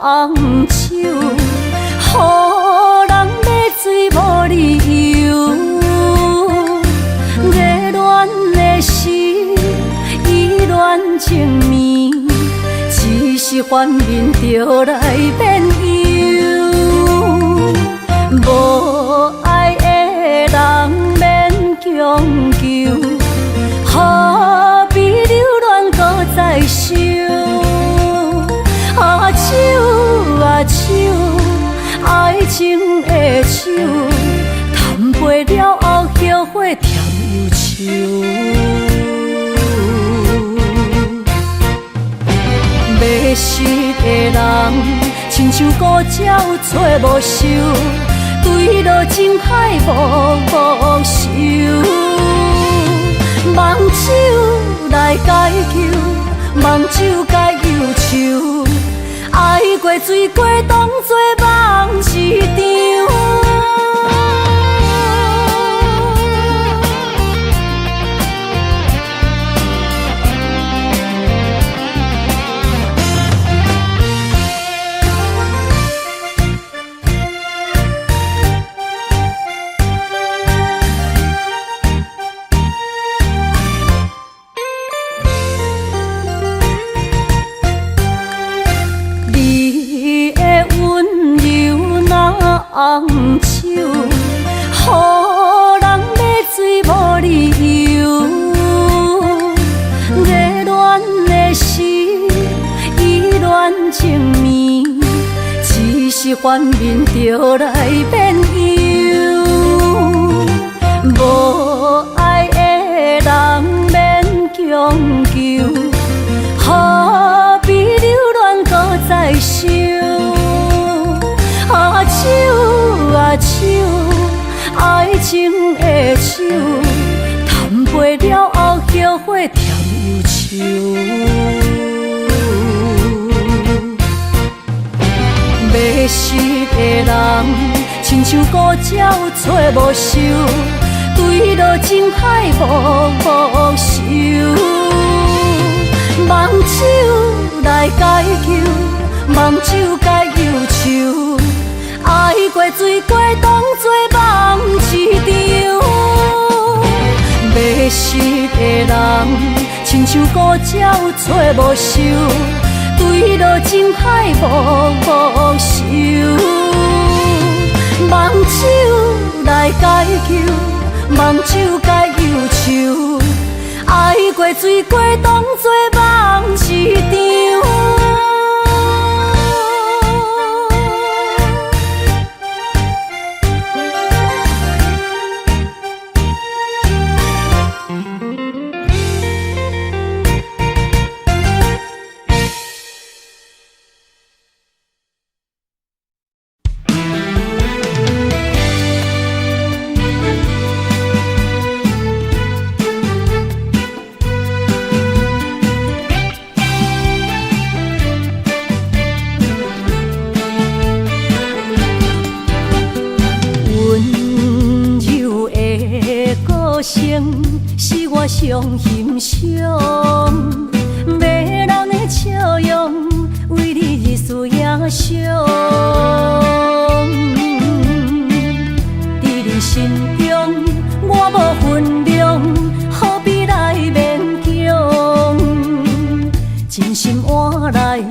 红手，予人买醉无理由。热恋的时，依恋情绵，一时反面就来变忧。无爱的人免强求，何必留恋搁再想？手啊手，爱情的手，谈袂了后后悔添忧愁。迷失的人，亲像孤鸟找无收，坠落情海无收。梦酒来解救，梦酒解忧愁。爱过醉过，当作梦一场。红手，予人买醉无理由。热恋的时，依恋情绵，一时反面就来变忧。无爱的人免强求，何必留恋搁再想？手啊手，爱情的手，谈袂了后后悔添忧愁。亲像孤鸟找无收，对落情海无收。梦酒来解求，梦酒解忧愁，爱过水过当作梦一场。迷失的人，亲像孤鸟找无收，对落情海无收。梦酒来解求，梦酒解忧愁，爱过水过当作梦一场。是我上欣赏，迷人的笑容，为你日思夜想。伫你心中，我无分量，何必来勉强？真心换来，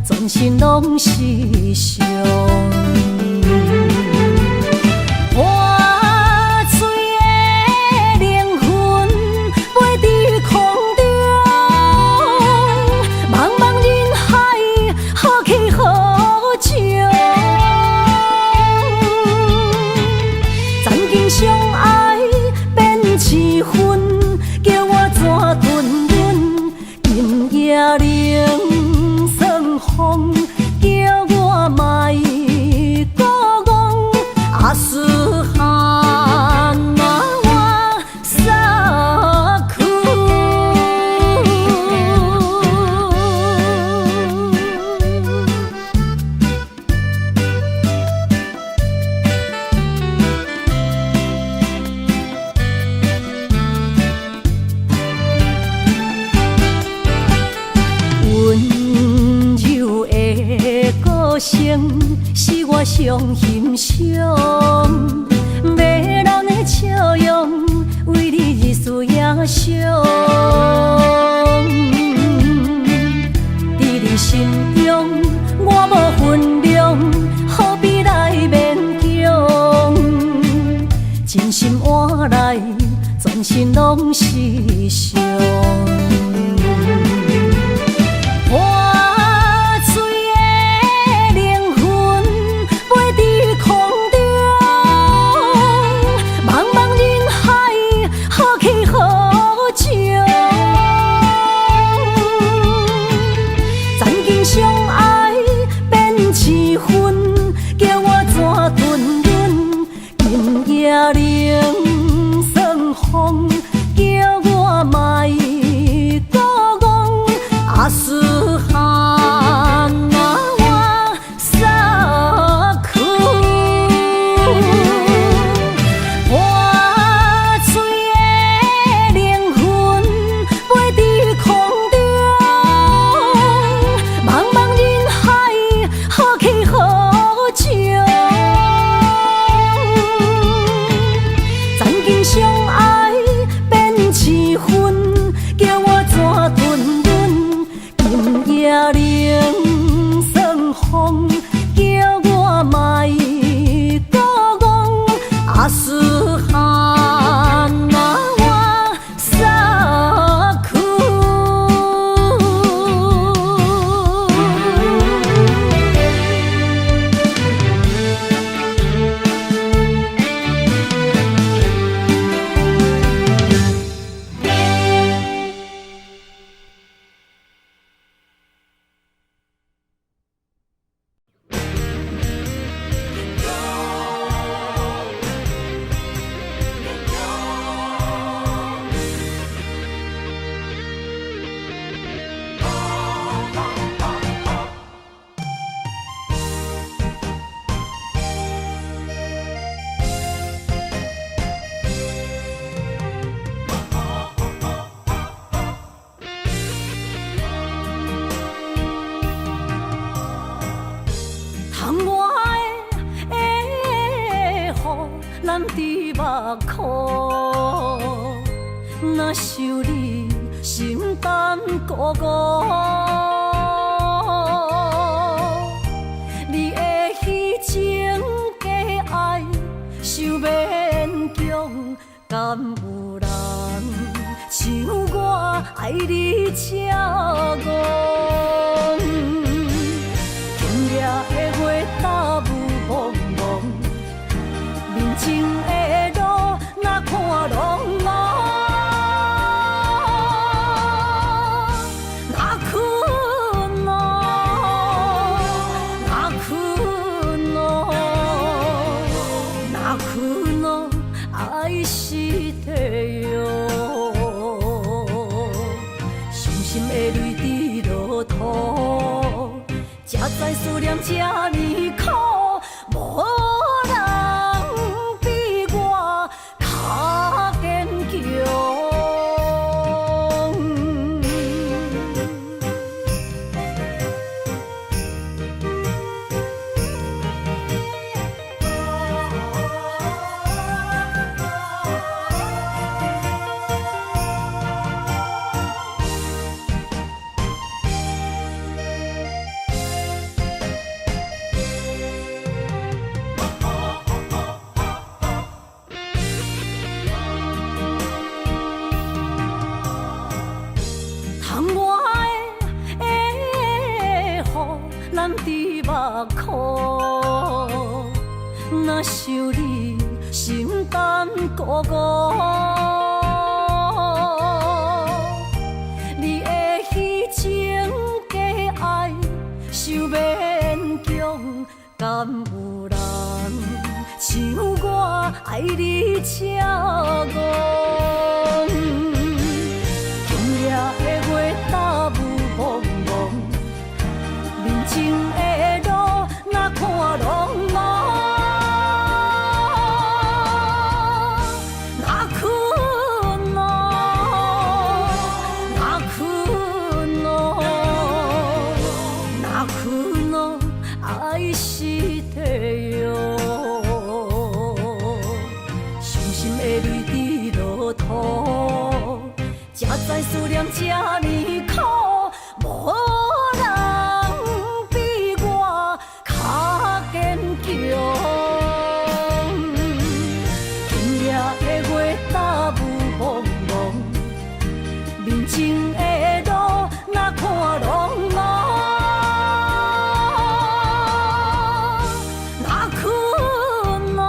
全身拢是伤。是我上欣赏，迷人的笑容，为你日思夜想。伫你心中，我无分量，何必来勉强？真心换来，全身拢是伤。咱伫目眶，若想你心胆孤孤，你的虚情假爱想勉强，敢有人像我爱你这戆？今夜的月打雾蒙蒙，面前的路哪看拢无，哪困咯，哪困咯，哪困咯，爱是地哟，伤心的泪滴落土。才知思念这呢苦，无人比我较坚强。咱伫目眶，若想你心胆孤孤，你的虚情假爱想勉强，敢有人像我爱你这戆？今夜的月打雾蒙蒙。面前的路哪看拢无，哪困咯，哪困咯，哪困咯，爱是地哟，伤心的泪滴落土，才知思念这呢苦，无坚强，今夜的月打雾蒙蒙，面前的路哪看拢无，哪困咯，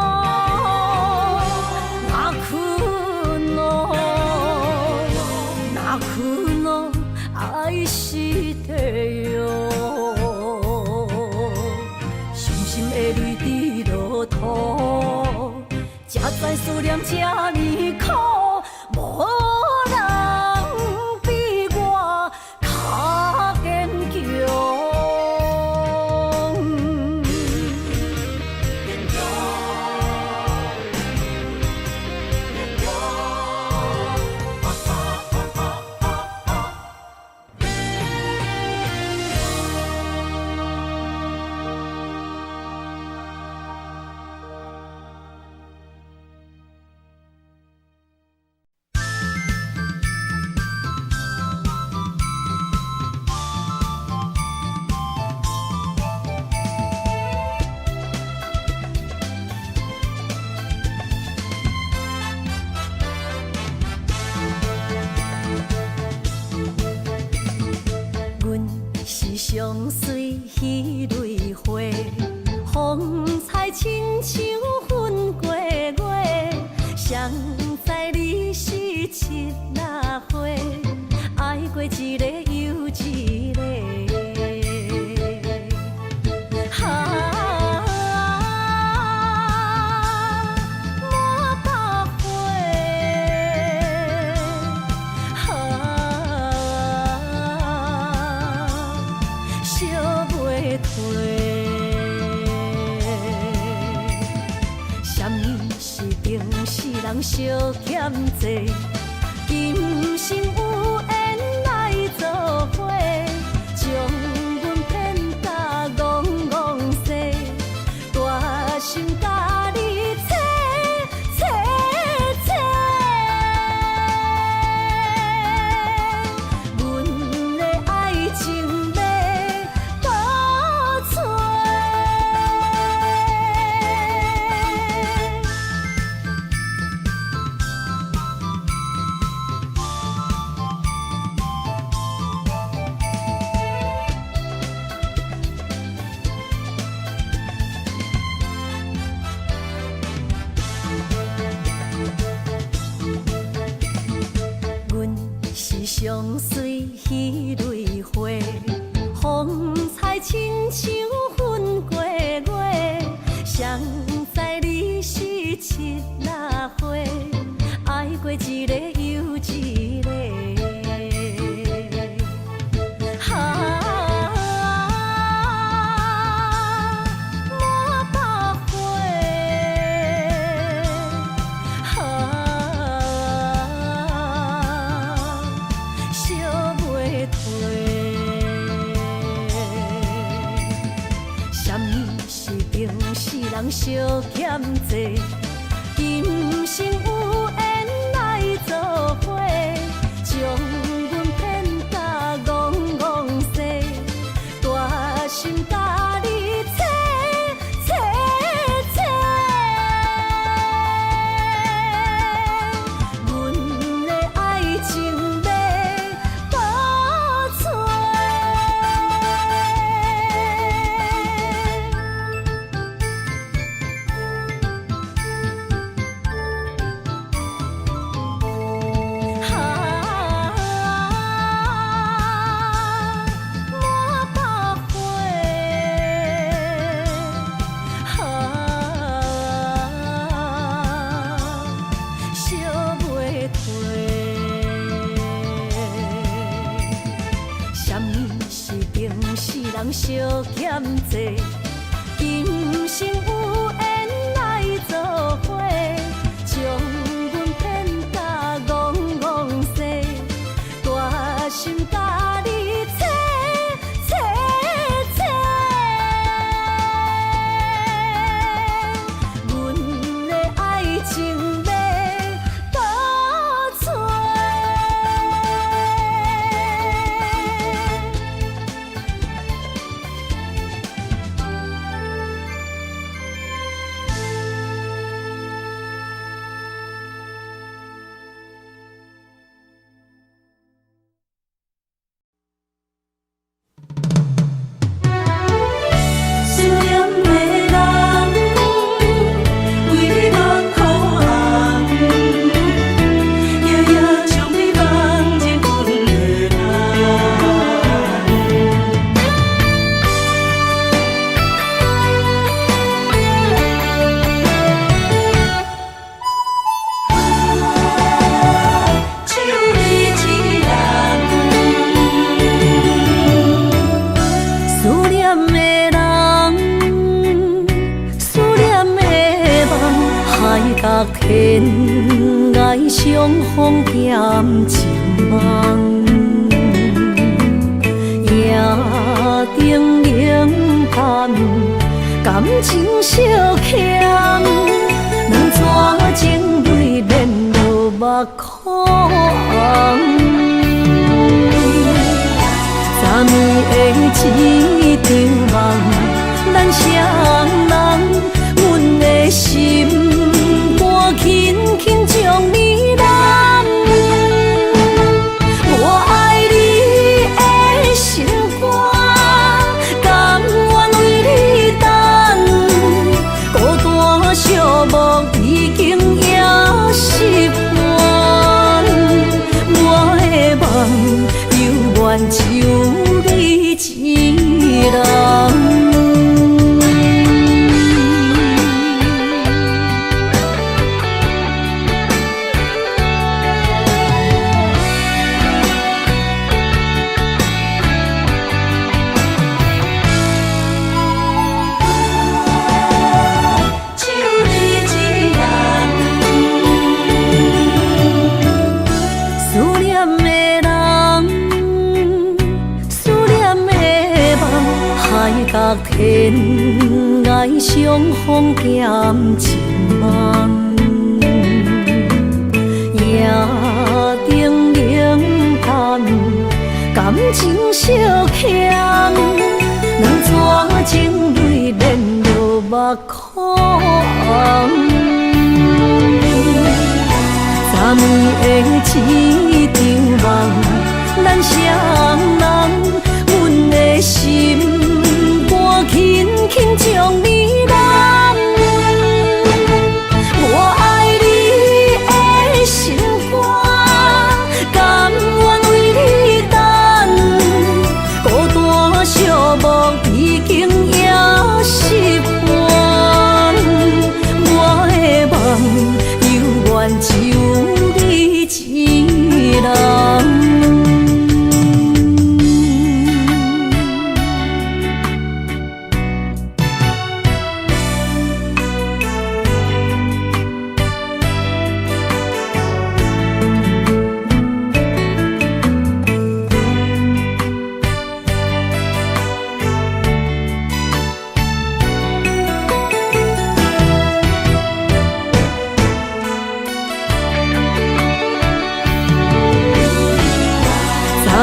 哪困咯，哪困咯，爱是地哟。的泪滴落土，才知思念这呢苦，无人比我较坚强。相随彼蕊花，风采亲像云过月。谁知你是七那花，爱过一个又一个。人相欠债，今生有缘来作伙，将阮骗甲戆戆世，大心甲你切，上水彼蕊花，风采亲像粉过月，谁知你是七那花，爱过一个又一个。人相欠债，今生有缘来作伙，将阮骗甲戆戆西，大心甲你切切切，阮的爱情要倒找。人相欠债，今生有缘来作伙，将阮骗甲戆戆西，大心甲你切切切，阮的爱情要倒找。天涯相逢欠情梦，夜灯冷淡，感情小欠，两撮情泪连落目眶。昨暝的一场梦，咱双人，阮的心。轻轻将你揽，我爱你的心肝，甘愿为你等，孤单寂寞已经也习惯，我的梦犹原就你一人。天涯相逢欠情梦，夜灯冷淡，感情小欠，两撮情泪连落目眶。昨暝的一场梦，咱双人，阮的心。轻轻将你揽，我爱你的心肝，甘愿为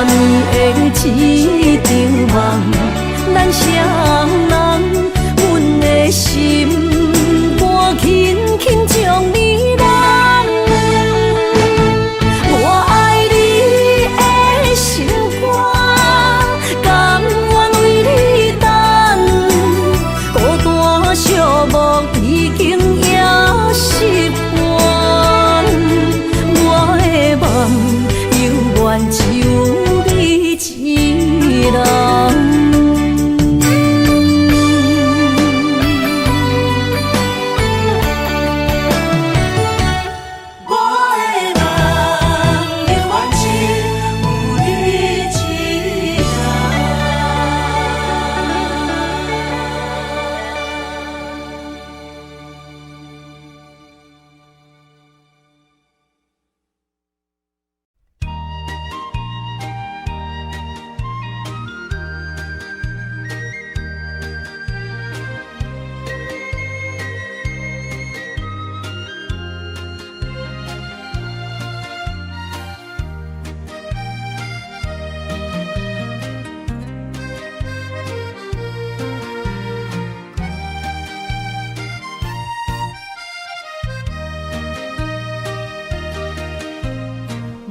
年的一场梦，咱双人，阮的心肝轻轻将你揽。我爱你的心肝，甘愿为你等，孤单寂寞已经也习惯，我的梦永远只有你一人。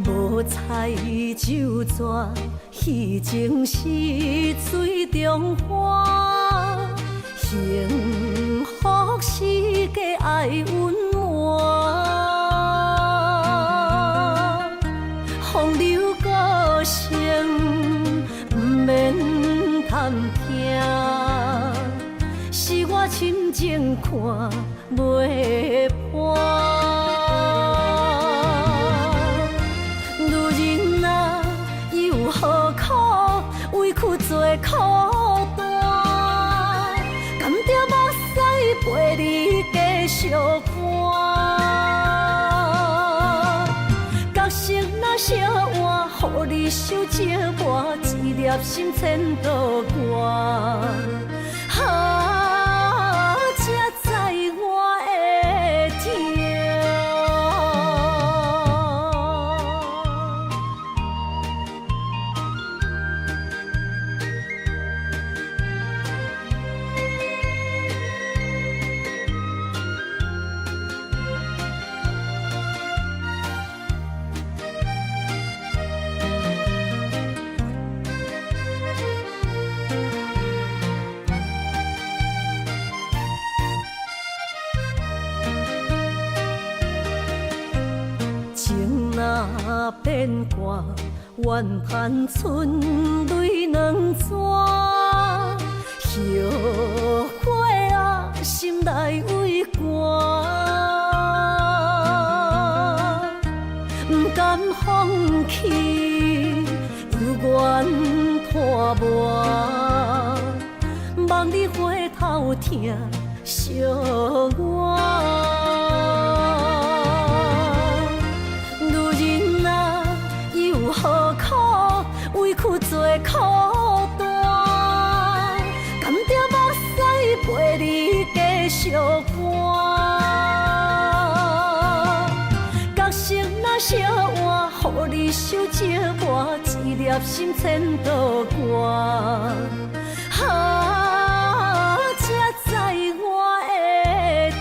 无采酒泉，彼情是水中花。幸福是家爱温暖，风流歌声不免叹听，是我深情看袂破。何苦委屈做孤单？甘着目屎陪你继续寒。角色若烧换，予你受折磨，一粒心千度寒。才知我的痛。若变卦，怨叹春泪两逝。后悔啊，心内畏寒，不甘放弃，犹原拖磨，望你回头听惜我。何苦委屈做孤单？甘着目屎陪你继续寒。角色若烧换，予你受折磨，一粒心千度寒。才知我的痛。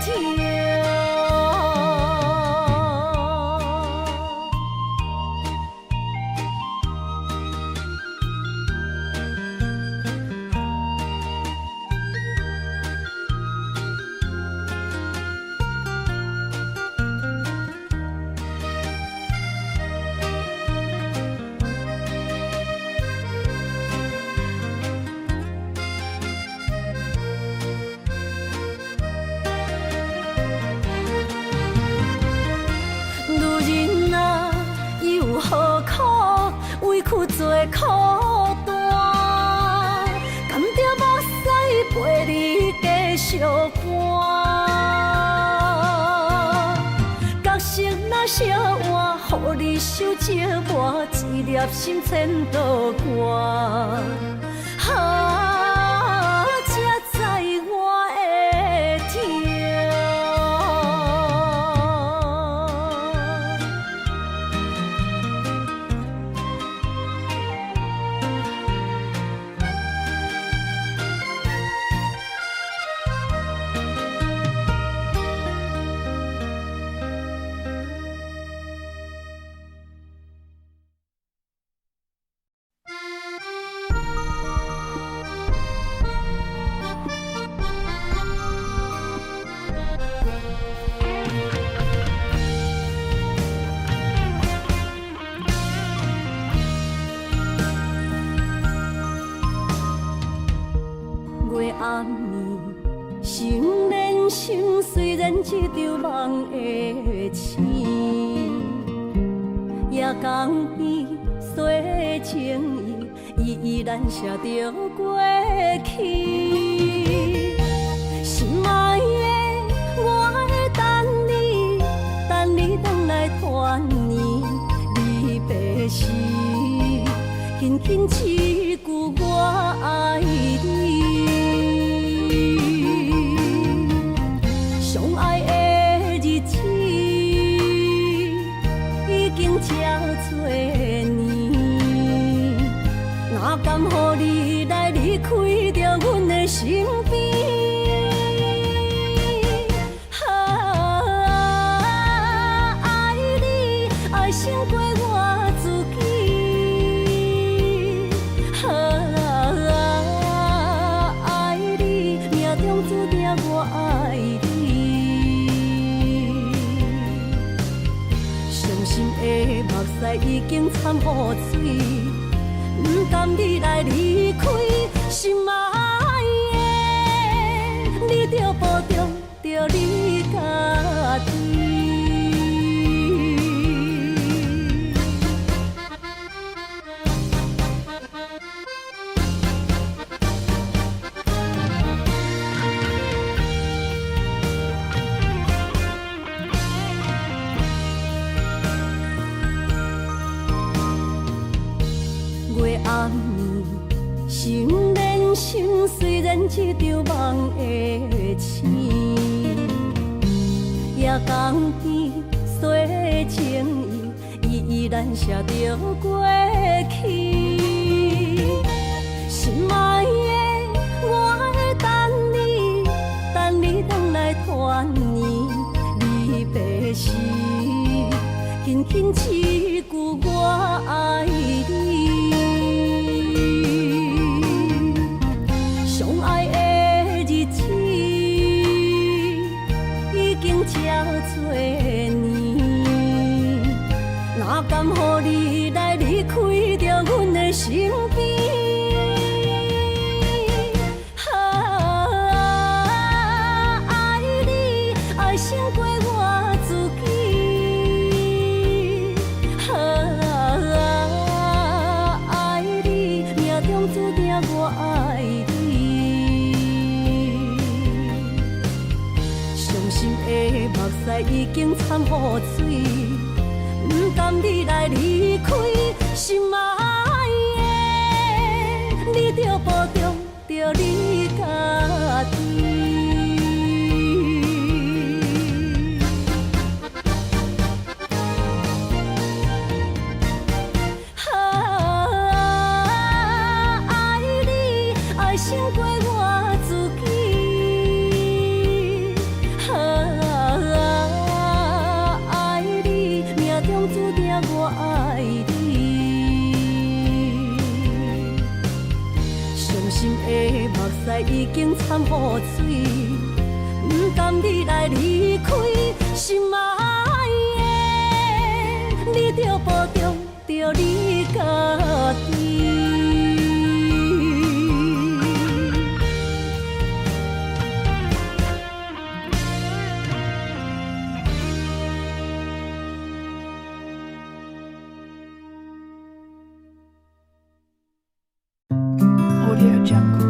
何苦委屈做孤单？甘着目屎陪你继续寒。角色若烧换，予你受折磨，一粒心千度寒。才知我的痛。一场梦的醒，夜江边洗情意，依然写着过去。心爱的，我会等你，等你回来团圆。离别时，轻轻一句我爱你。相爱的日子已经这多年，哪甘予你来离开着阮的身边？爱你爱胜过我自己，爱你命中注定我爱你。伤心的目屎已经惨雨水，不甘你来离开，心爱的，你着保重着你家己。月暗暝，心连心，虽然一场梦的醒。夜江边洗情意，依然写着过去。心爱的，我会等你，等你回来团圆。离别时，轻轻一句我爱你。相爱的日子已经这多年，哪甘予你来离开着阮的身边？爱你爱胜过我自己，爱你命中注定我爱你。伤心的目屎已经惨雨水，不甘你来离开，心爱的，你着保重着你家己。爱你爱胜过我自己，爱你命中注定我爱你。伤心的目屎已经惨雨水，不甘你来离开，心爱的，你着保重着你家己。Audio Jungle.